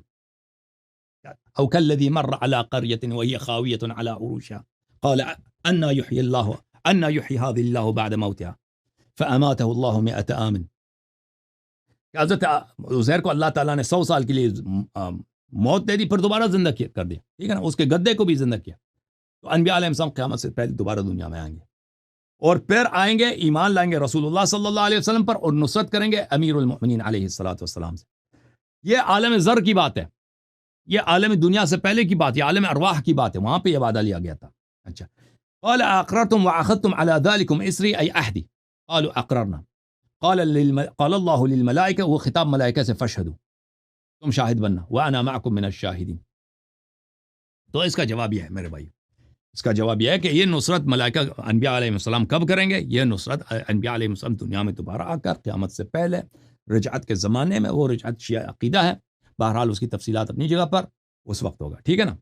او كالذي مر على قرية وهي خاوية على عروشها قال أن يحيي هذه الله بعد موتها فأماته الله 100 عام۔ حضرت عزیر کو اللہ تعالیٰ نے 100 سال کے لیے موت دے دی، پھر دوبارہ زندہ کر دیا، ٹھیک ہے نا، اس کے گدے کو بھی زندہ کیا۔ تو انبیاء علیہ السلام قیامت سے پہلے دوبارہ دنیا میں آئیں گے، اور پھر آئیں گے، ایمان لائیں گے رسول اللہ صلی اللہ علیہ وسلم پر، اور نصرت کریں گے امیر المؤمنین علیہ الصلوۃ والسلام سے۔ یہ عالم زر کی بات ہے، یہ عالم دنیا سے پہلے کی بات، یہ عالم ارواح کی بات ہے، وہاں پہ یہ وعدہ لیا گیا تھا۔ اچھا، قال اقررتم واخذتم على ذلكم اسری ای عہدی قالوا اقررنا قال اللہ للملائکہ، وہ خطاب ملائکہ سے، فاشہدوا، تم شاہد بننا، وانا معکم من الشاہدین۔ تو اس کا جواب یہ ہے میرے بھائی، اس کا جواب یہ ہے کہ یہ نصرت ملائکہ انبیاء علیہ السلام کب کریں گے؟ یہ نصرت انبیاء علیہ السلام دنیا میں دوبارہ آ کر قیامت سے پہلے رجعت کے زمانے میں، وہ رجعت شیعہ عقیدہ ہے، بہرحال اس کی تفصیلات اپنی جگہ پر اس وقت ہوگا، ٹھیک ہے نا۔